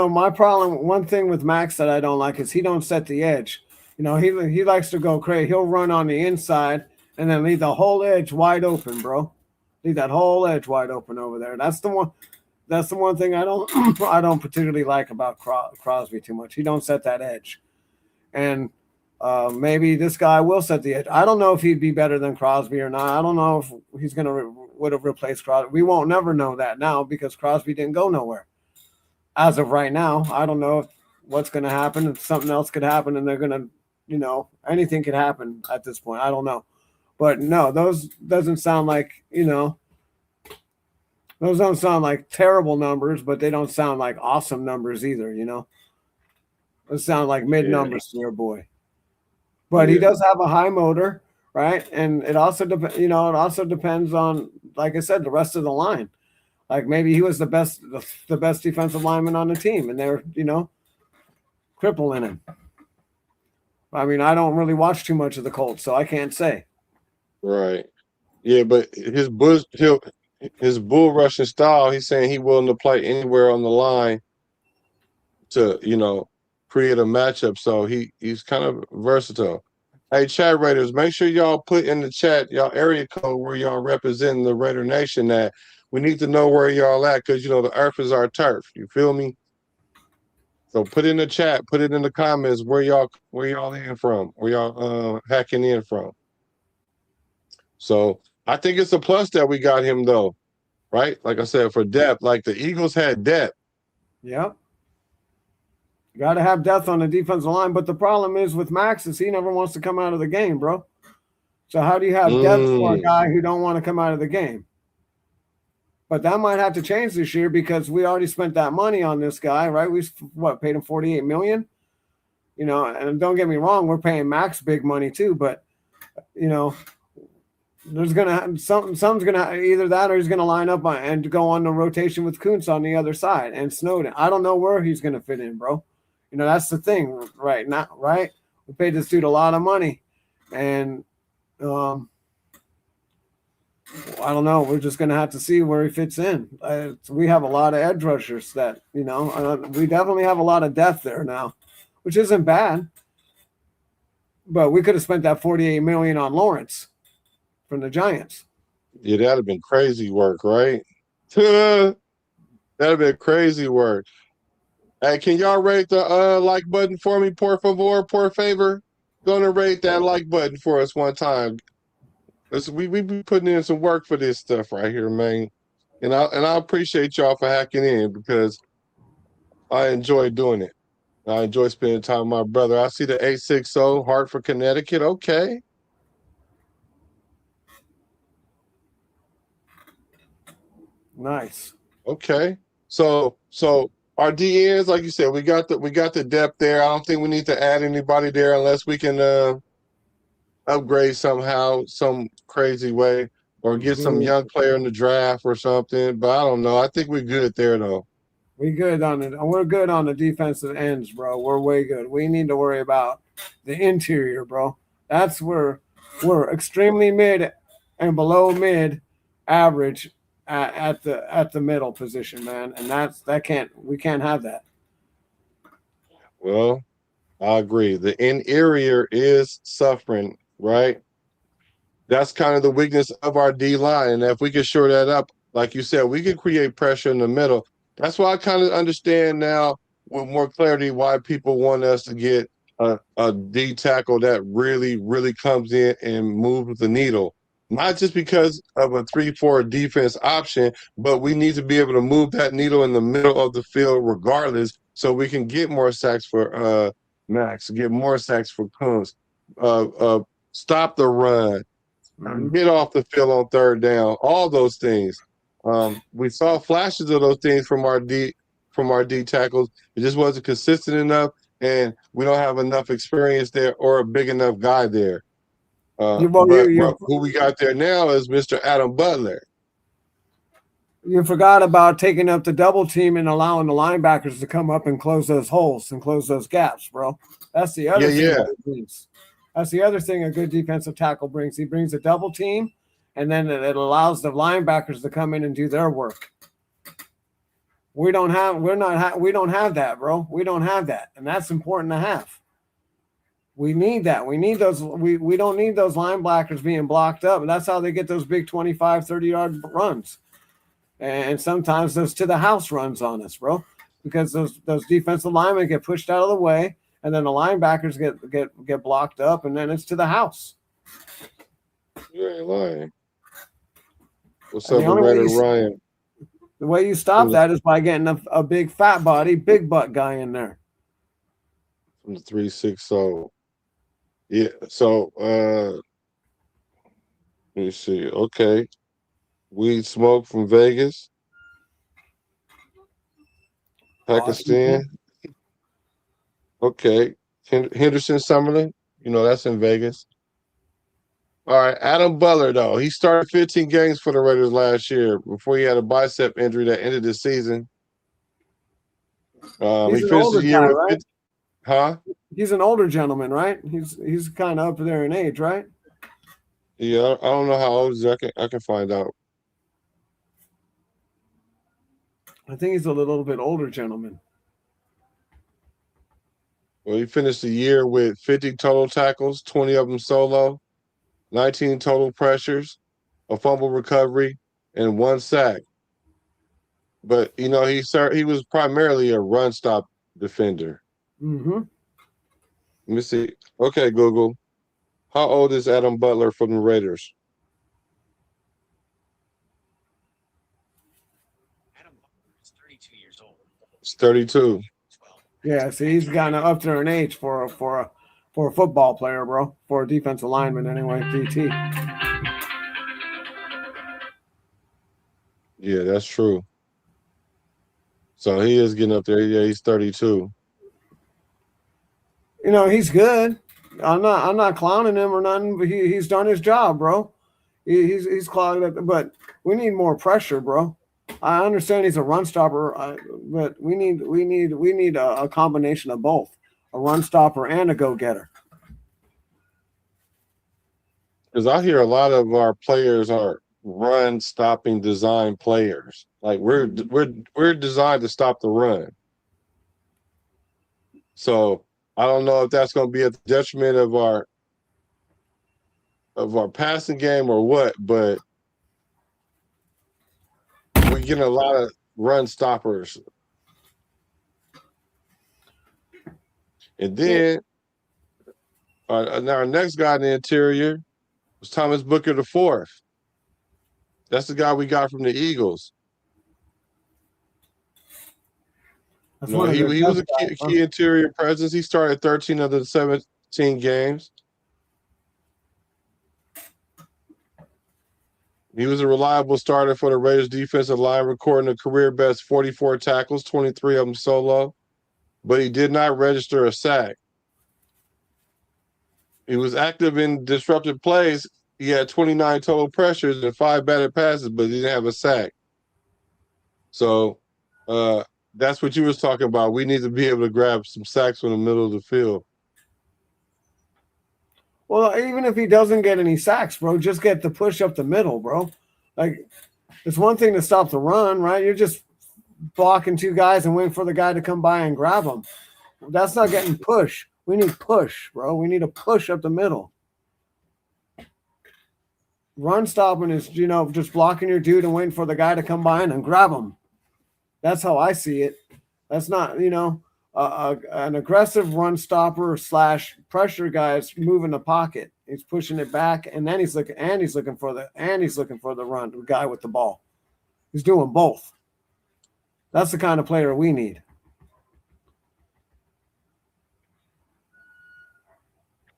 my problem. One thing with Maxx that I don't like is he don't set the edge. He likes to go crazy. He'll run on the inside and then leave the whole edge wide open, bro. Leave that whole edge wide open over there. That's the one. That's the one thing I don't particularly like about Crosby too much. He don't set that edge, and maybe this guy will set the edge. I don't know if he'd be better than Crosby or not. I don't know if he's gonna would have replaced Crosby. We won't never know that now because Crosby didn't go nowhere. As of right now, I don't know what's gonna happen. If something else could happen, and they're gonna, anything could happen at this point. I don't know. But no, those doesn't sound like, those don't sound like terrible numbers, but they don't sound like awesome numbers either, Those sound like mid numbers to your boy. But he does have a high motor, right? And it also depends on, like I said, the rest of the line. Like maybe he was the best defensive lineman on the team, and they're, crippling him. I mean, I don't really watch too much of the Colts, so I can't say. Right. Yeah, but his bull rushing style, he's saying he's willing to play anywhere on the line to, create a matchup. So he's kind of versatile. Hey, chat Raiders, make sure y'all put in the chat y'all area code where y'all representing the Raider Nation at. We need to know where y'all at because, the earth is our turf. You feel me? So put in the chat, put it in the comments where y'all in from, where y'all hacking in from. So I think it's a plus that we got him though, right? Like I said, for depth, like the Eagles had depth. Yep. You got to have depth on the defensive line, but the problem is with Maxx is he never wants to come out of the game, bro. So how do you have depth for a guy who don't want to come out of the game? But that might have to change this year because we already spent that money on this guy, right? We paid him $48 million, and don't get me wrong, we're paying Maxx big money too, but there's gonna something's gonna either that or he's gonna line up and go on the rotation with Koonce on the other side and Snowden. I don't know where he's gonna fit in, bro. That's the thing right now, right? We paid this dude a lot of money, and I don't know. We're just gonna have to see where he fits in. We have a lot of edge rushers that we definitely have a lot of depth there now, which isn't bad. But we could have spent that $48 million on Lawrence from the Giants. Yeah, that'd have been crazy work, right? That'd have been crazy work. Hey, can y'all rate the like button for me, por favor? Gonna rate that like button for us one time. We be putting in some work for this stuff right here, man. And I appreciate y'all for hacking in because I enjoy doing it. I enjoy spending time with my brother. I see the 860 Hartford, Connecticut. Okay. Nice. Okay. So our DNs, like you said, we got the depth there. I don't think we need to add anybody there unless we can upgrade somehow, some crazy way, or get some young player in the draft or something. But I don't know. I think we're good there though. We're good on it. We're good on the defensive ends, bro. We're way good. We need to worry about the interior, bro. That's where we're extremely mid and below mid average at the middle position, man. And we can't have that. Well, I agree. The interior is suffering, right? that's kind of the weakness of our D line. And if we can shore that up, like you said, we can create pressure in the middle. That's why I kind of understand now with more clarity why people want us to get a D tackle that really, really comes in and moves the needle. Not just because of a 3-4 defense option, but we need to be able to move that needle in the middle of the field regardless, so we can get more sacks for Maxx, get more sacks for Koonce, stop the run, get off the field on third down, all those things. We saw flashes of those things from our D tackles. It just wasn't consistent enough, and we don't have enough experience there or a big enough guy there. But who we got there now is Mr. Adam Butler. You forgot about taking up the double team and allowing the linebackers to come up and close those holes and close those gaps, bro. That's the other thing that it brings. That's the other thing a good defensive tackle brings. He brings a double team, and then it allows the linebackers to come in and do their work. We don't have that, bro. We don't have that, and that's important to have. We need that. We need those. We don't need those linebackers being blocked up. And that's how they get those big 25, 30-yard runs. And sometimes those to the house runs on us, bro, because those defensive linemen get pushed out of the way, and then the linebackers get blocked up, and then it's to the house. You ain't lying. What's up, Ryan? The way you stop that is by getting a big fat body, big butt guy in there. From the 360. Yeah, so let me see. Okay. Weed Smoke from Vegas. Pakistan. Okay. Henderson Summerlin. You know, that's in Vegas. All right. Adam Butler, though. He started 15 games for the Raiders last year before he had a bicep injury that ended the season. He's he finished the year guy, with right? Huh? He's an older gentleman, right? He's kind of up there in age, right? Yeah, I don't know how old he is. I can find out. I think he's a little bit older gentleman. Well, he finished the year with 50 total tackles, 20 of them solo, 19 total pressures, a fumble recovery, and 1 sack. But, you know, he was primarily a run-stop defender. Mm-hmm. Let me see. Okay, Google. How old is Adam Butler from the Raiders? Adam Butler is 32 years old. It's 32. Yeah, see, he's gotten up there in age for a football player, bro. For a defensive lineman, anyway, DT. Yeah, that's true. So he is getting up there. Yeah, he's 32. You know, he's good. I'm not clowning him or nothing, but he's done his job, bro. He's clogged up, but we need more pressure, bro. I understand he's a run stopper, but we need a combination of both, a run stopper and a go getter. Because I hear a lot of our players are run stopping design players. Like we're designed to stop the run. So I don't know if that's going to be at the detriment of our passing game or what, but we're getting a lot of run stoppers. And then our next guy in the interior was Thomas Booker IV. That's the guy we got from the Eagles. He was a key interior presence. He started 13 of the 17 games. He was a reliable starter for the Raiders defensive line, recording a career best 44 tackles, 23 of them solo, but he did not register a sack. He was active in disruptive plays. He had 29 total pressures and 5 batted passes, but he didn't have a sack. So that's what you was talking about. We need to be able to grab some sacks from the middle of the field. Well, even if he doesn't get any sacks, bro, just get the push up the middle, bro. Like, it's one thing to stop the run, right? You're just blocking 2 guys and waiting for the guy to come by and grab them. That's not getting push. We need push, bro. We need a push up the middle. Run stopping is, just blocking your dude and waiting for the guy to come by and grab him. That's how I see it. That's not, an aggressive run stopper / pressure guy is moving the pocket. He's pushing it back, and then he's looking for the run guy with the ball. He's doing both. That's the kind of player we need.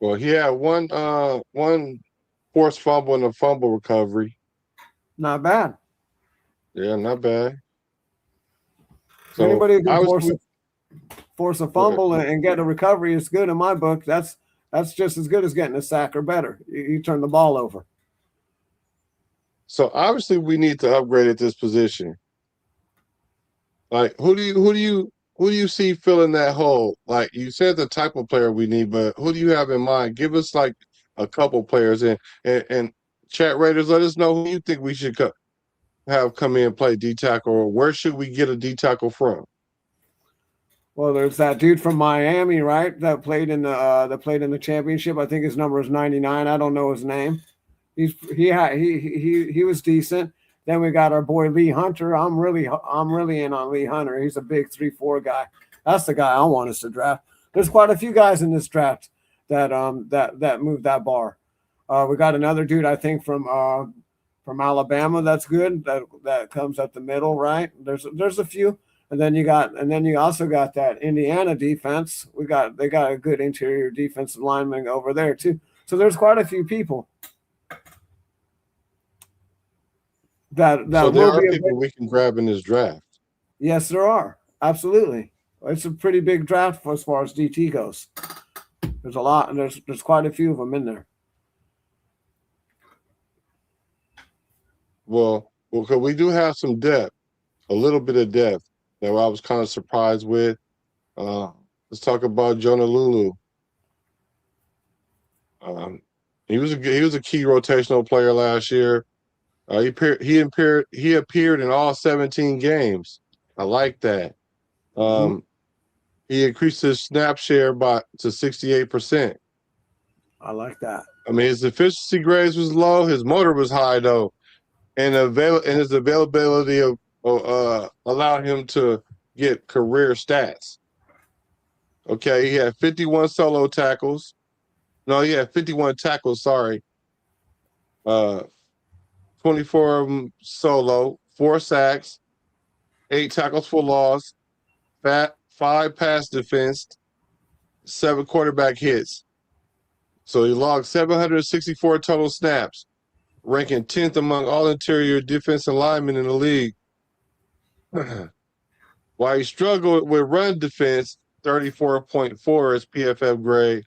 Well, he had one forced fumble and a fumble recovery. Not bad. Yeah, not bad. So anybody who can force a fumble and get a recovery is good in my book. That's just as good as getting a sack or better. You turn the ball over. So obviously we need to upgrade at this position. Like who do you see filling that hole? Like you said the type of player we need, but who do you have in mind? Give us like a couple players and chat raiders, let us know who you think we should have come in and play D tackle, or where should we get a D tackle from? Well, there's that dude from Miami, right? That played in the championship. I think his number is 99. I don't know his name. He was decent. Then we got our boy Lee Hunter. I'm really in on Lee Hunter. He's a big 3-4 guy. That's the guy I want us to draft. There's quite a few guys in this draft that moved that bar. We got another dude I think from Alabama that's good. That comes up the middle, right? There's a few. And then you also got that Indiana defense. They got a good interior defensive lineman over there too. So there's quite a few people. So there are people we can grab in this draft. Yes, there are. Absolutely. It's a pretty big draft as far as DT goes. There's a lot, and there's quite a few of them in there. Well, because we do have some depth, a little bit of depth that I was kind of surprised with. Let's talk about Jonah Lulu. He was a key rotational player last year. He appeared in all 17 games. I like that. He increased his snap share to 68%. I like that. I mean, his efficiency grades was low. His motor was high though, and his availability allowed him to get career stats. Okay, he had 51 solo tackles. No, he had 51 tackles. Sorry. 24 of them solo, 4 sacks, 8 tackles for loss, 5 pass defense, 7 quarterback hits. So he logged 764 total snaps, ranking 10th among all interior defensive linemen in the league. While he struggled with run defense, 34.4 is PFF grade.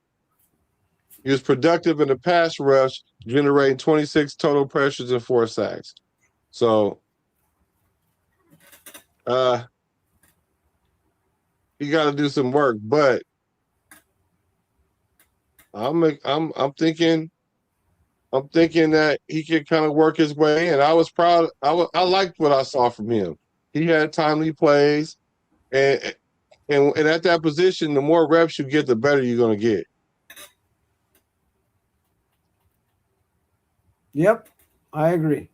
He was productive in the pass rush, generating 26 total pressures and 4 sacks. So, he got to do some work. But I'm thinking that he can kind of work his way in. I was proud. I liked what I saw from him. He had timely plays, and at that position, the more reps you get, the better you're going to get. Yep, I agree.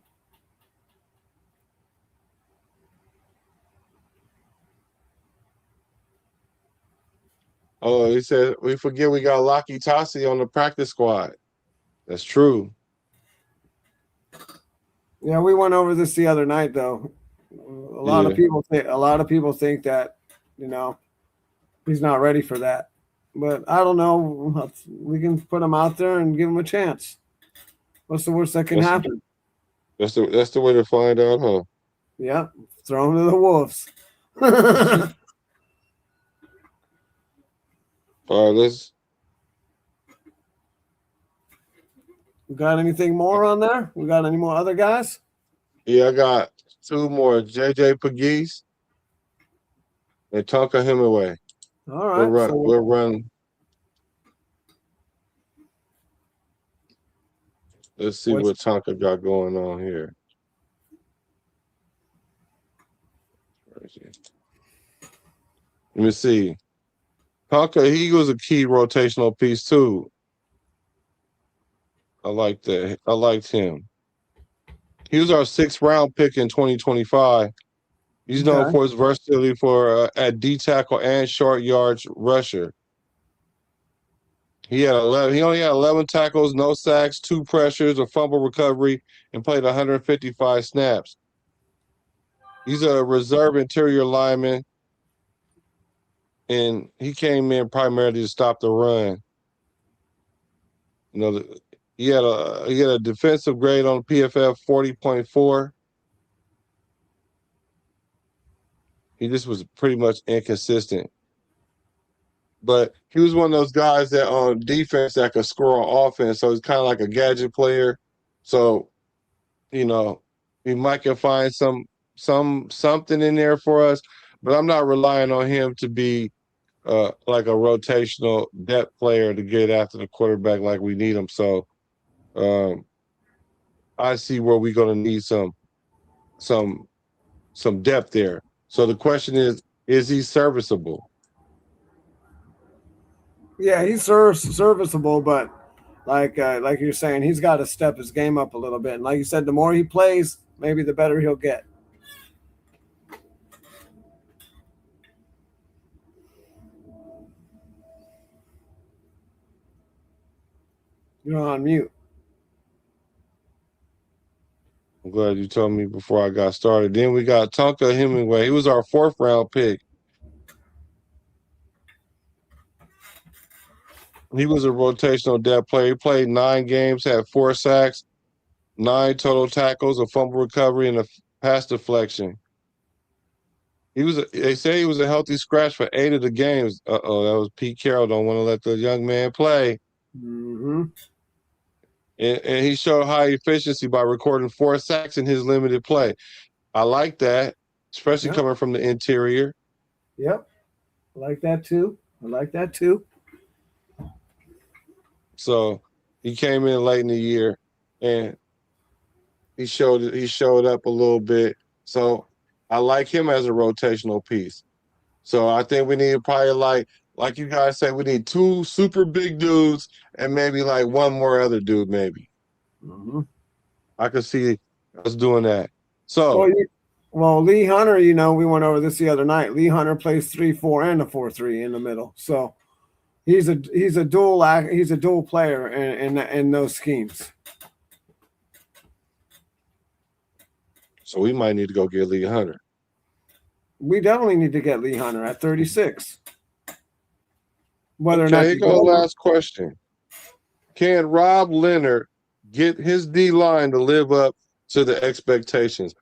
Oh, he said, we forget we got Laki Tassi on the practice squad. That's true. Yeah, we went over this the other night, though. A lot of people think that, he's not ready for that. But I don't know. We can put him out there and give him a chance. What's the worst that can happen? That's the way to find out, huh? Yeah, throw him to the wolves. All right, We got anything more on there? We got any more other guys? Yeah, I got 2 more. JJ Pegues and Tonka Hemingway. All right. We'll run. Let's see what Tonka got going on here. Let me see. Tonka, he was a key rotational piece too. I like that. I liked him. He was our 6th round pick in 2025. He's known for his versatility for at D tackle and short yards rusher. He only had 11 tackles, no sacks, 2 pressures, a fumble recovery, and played 155 snaps. He's a reserve interior lineman, and he came in primarily to stop the run. You know, he had a defensive grade on PFF 40.4. He just was pretty much inconsistent. But he was one of those guys that on defense that could score on offense. So he's kind of like a gadget player. So, you know, he might can find something in there for us. But I'm not relying on him to be like a rotational depth player to get after the quarterback like we need him. So I see where we're going to need some depth there. So the question is he serviceable? Yeah, he's serviceable, but like you're saying, he's got to step his game up a little bit. And like you said, the more he plays, maybe the better he'll get. You're on mute. I'm glad you told me before I got started. Then we got Tonka Hemingway. He was our 4th round pick. He was a rotational depth player. He played 9 games, had 4 sacks, 9 total tackles, a fumble recovery, and a pass deflection. They say he was a healthy scratch for 8 of the games. That was Pete Carroll. Don't want to let the young man play. Mm-hmm. And he showed high efficiency by recording 4 sacks in his limited play. I like that, especially coming from the interior. Yep. I like that too. So he came in late in the year and he showed up a little bit. So I like him as a rotational piece. So I think we need probably like you guys say, we need 2 super big dudes and maybe like 1 more other dude, maybe. Mm-hmm. I could see us doing that. So well, Lee Hunter, you know, we went over this the other night. Lee Hunter plays 3-4 and a 4-3 in the middle. So he's a dual player in those schemes. So we might need to go get Lee Hunter. We definitely need to get Lee Hunter at 36. Whether or not here goes last question. Can Rob Leonard get his D line to live up to the expectations?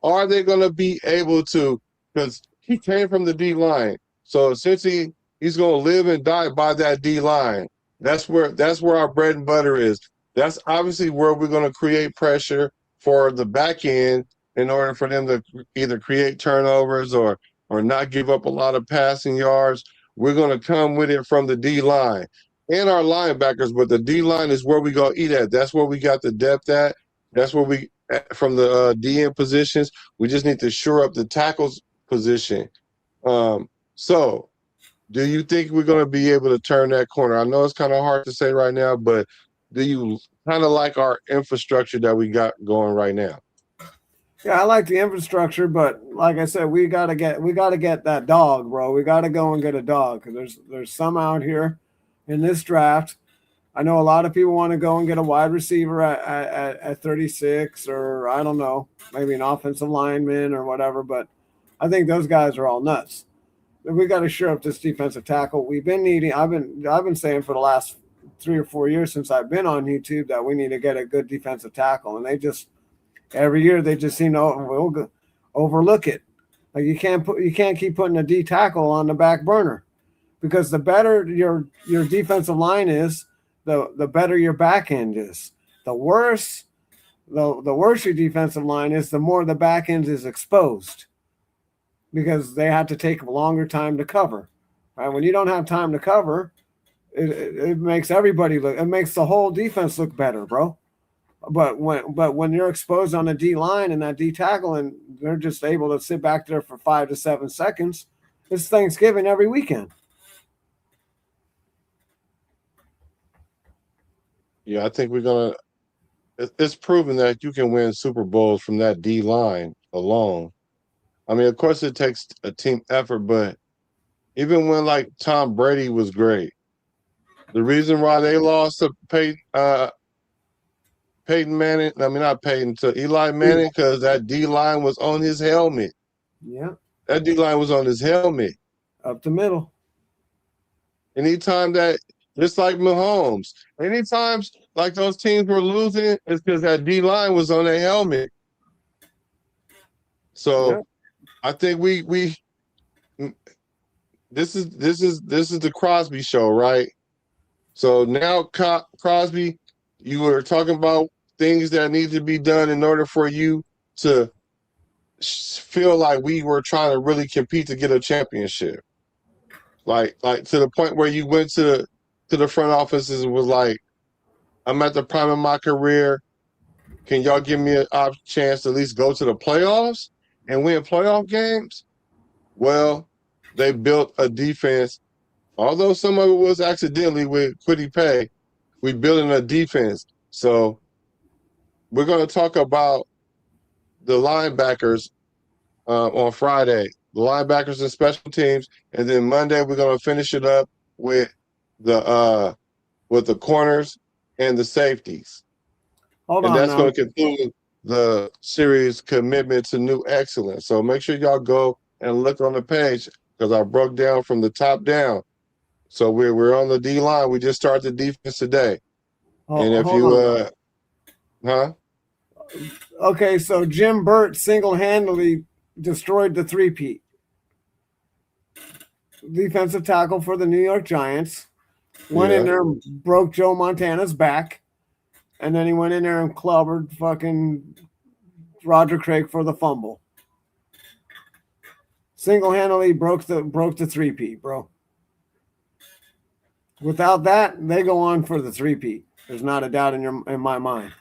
Are they going to be able to? Because he came from the D line, so essentially he's going to live and die by that D line. That's where our bread and butter is. That's obviously where we're going to create pressure for the back end in order for them to either create turnovers or not give up a lot of passing yards. We're going to come with it from the D line and our linebackers, but the D line is where we go eat at. That's where we got the depth at. That's where we from the DN positions. We just need to shore up the tackles position. So do you think we're going to be able to turn that corner? I know it's kind of hard to say right now, but do you kind of like our infrastructure that we got going right now? Yeah, I like the infrastructure, but like I said, we gotta get that dog, bro. We gotta go and get a dog. There's some out here in this draft. I know a lot of people want to go and get a wide receiver at 36, or I don't know, maybe an offensive lineman or whatever. But I think those guys are all nuts. We got to shore up this defensive tackle. We've been needing. I've been saying for the last 3 or 4 years since I've been on YouTube that we need to get a good defensive tackle, and they just. Every year they just seem to overlook it. Like you can't keep putting a D tackle on the back burner, because the better your defensive line is, the better your back end is. The worse your defensive line is, the more the back end is exposed, because they have to take a longer time to cover. Right? When you don't have time to cover, it makes everybody look. It makes the whole defense look better, bro. But when you're exposed on the D line and that D tackle, and they're just able to sit back there for 5 to 7 seconds, it's Thanksgiving every weekend. Yeah, I think we're gonna. it's proven that you can win Super Bowls from that D line alone. I mean, of course, it takes a team effort, but even when like Tom Brady was great, the reason why they lost to Peyton Manning, I mean not Peyton, to Eli Manning, because that D line was on his helmet. Yeah, That D line was on his helmet. up the middle. Anytime that, just like Mahomes, anytime like those teams were losing, it's because that D line was on their helmet. So Yeah. I think this is the Crosby show, right? So now Crosby, you were talking about things that need to be done in order for you to feel like we were trying to really compete to get a championship. Like to the point where you went to the front offices and was like, I'm at the prime of my career. Can y'all give me a chance to at least go to the playoffs and win playoff games? Well, they built a defense. Although some of it was accidentally with Kwity Paye, we building a defense. So we're going to talk about the linebackers on Friday, the linebackers and special teams, and then Monday we're going to finish it up with the corners and the safeties. Hold and on that's now. going to conclude the series commitment to new excellence. So make sure y'all go and look on the page because I broke down from the top down. So we're on the D line. We just started the defense today. And if Hold you on. Okay, so Jim Burt single-handedly destroyed the three-peat. Defensive tackle for the New York Giants. Went in there and broke Joe Montana's back. And then he went in there and clobbered fucking Roger Craig for the fumble. Single-handedly broke the three-peat, bro. Without that, they go on for the three-peat. There's not a doubt in my mind.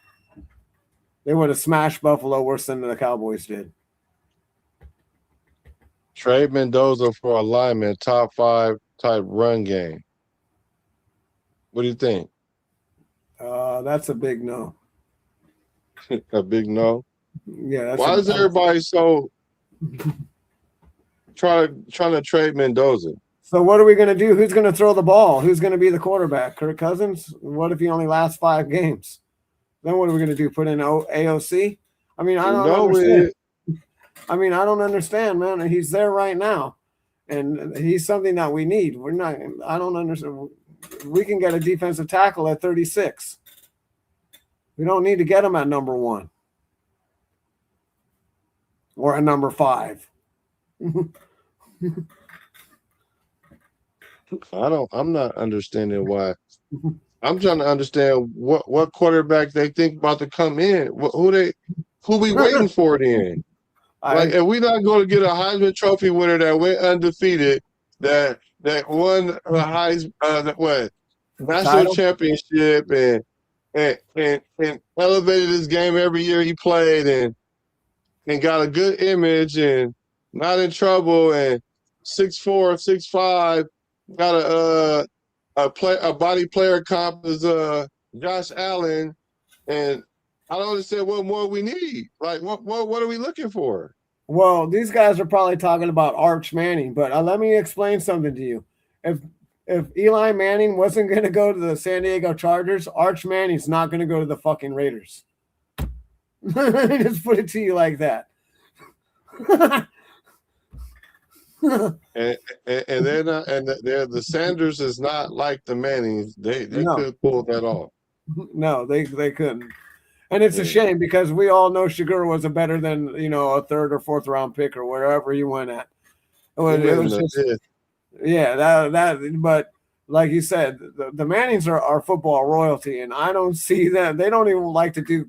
They would have smashed Buffalo worse than the Cowboys did. Trey Mendoza for alignment, top 5 type run game. What do you think? That's a big no. A big no? Yeah. Why is everybody so trying to trade Mendoza? So what are we going to do? Who's going to throw the ball? Who's going to be the quarterback? Kirk Cousins? What if he only lasts 5 games? Then what are we going to do? Put in AOC? I mean, I don't understand. I mean, I don't understand, man. He's there right now, and he's something that we need. I don't understand. We can get a defensive tackle at 36. We don't need to get him at number 1 or at number 5. I'm not understanding why. I'm trying to understand what quarterback they think about to come in. Who we waiting for then? Like, if we not going to get a Heisman Trophy winner that went undefeated, that won a Heisman national championship and elevated his game every year he played and got a good image and not in trouble and 6'4", 6'5", got a body player comp as Josh Allen, and I don't understand what more we need. Like, what are we looking for? Well, these guys are probably talking about Arch Manning, but let me explain something to you. If Eli Manning wasn't going to go to the San Diego Chargers, Arch Manning's not going to go to the fucking Raiders. Just put it to you like that. and they're not, and the Sanders is not like the Mannings. They could pull that off. No, they couldn't. And it's a shame because we all know Shigura was a better than, a 3rd or 4th round pick or wherever you went at. It was just, but like you said, the Mannings are football royalty, and I don't see that. They don't even like to do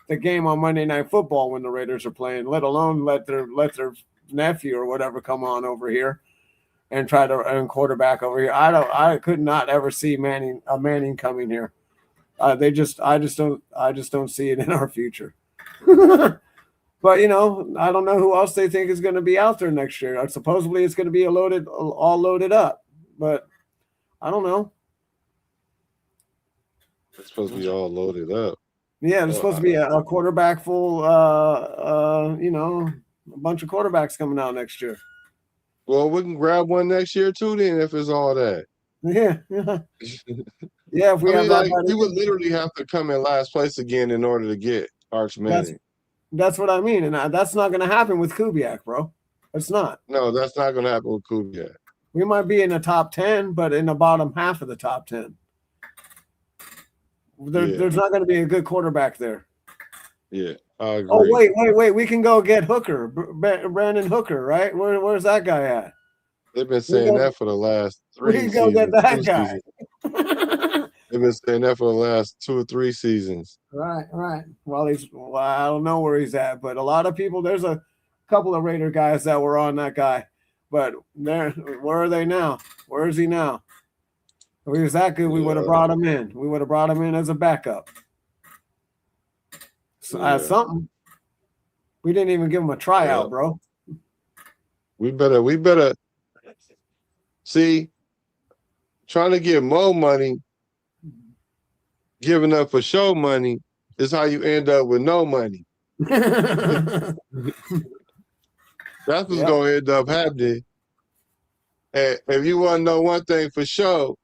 the game on Monday Night Football when the Raiders are playing, let alone let their nephew or whatever come on over here and try to and quarterback over here. I could not ever see Manning coming here. I just don't see it in our future. But I don't know who else they think is going to be out there next year. Supposedly it's going to be all loaded up, but I don't know. It's supposed to be all loaded up. Yeah, there's supposed to be a quarterback full, you know, a bunch of quarterbacks coming out next year. Well, we can grab one next year too then if it's all that. Yeah. Yeah, if we have that. We would literally have to come in last place again in order to get Arch Manning. That's what I mean. And that's not going to happen with Kubiak, bro. It's not. No, that's not going to happen with Kubiak. We might be in the top 10, but in the bottom half of the top 10. There's not going to be a good quarterback there. Yeah, I agree. Oh, wait. We can go get Hooker, Brandon Hooker, right? Where's that guy at? They've been saying that for the last 3 seasons. We can go get that guy. They've been saying that for the last 2 or 3 seasons. Right. Well, I don't know where he's at, but a lot of people, there's a couple of Raider guys that were on that guy, but where are they now? Where is he now? If he was that good, we would have brought him in. We would have brought him in as a backup. So, something. We didn't even give him a tryout, bro. We better see. Trying to get more money, giving up for show money is how you end up with no money. That's what's going to end up happening. And if you want to know one thing for sure,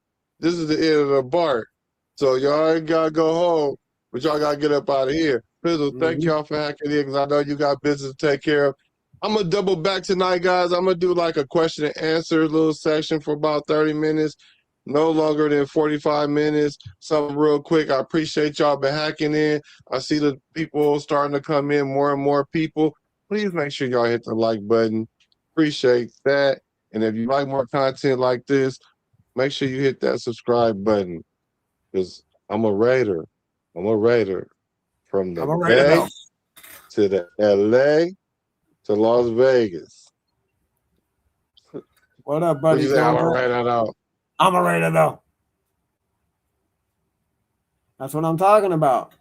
this is the end of the bark. So y'all ain't got to go home, but y'all got to get up out of here. Pizzle, thank y'all for hacking in because I know you got business to take care of. I'm going to double back tonight, guys. I'm going to do like a question and answer little section for about 30 minutes. No longer than 45 minutes. Something real quick. I appreciate y'all been hacking in. I see the people starting to come in, more and more people. Please make sure y'all hit the like button. Appreciate that. And if you like more content like this, make sure you hit that subscribe button. Because I'm a Raider. I'm a Raider. From the Bay to the LA to Las Vegas. What up, buddy? I'm a Raider though. I'm a Raider though. That's what I'm talking about.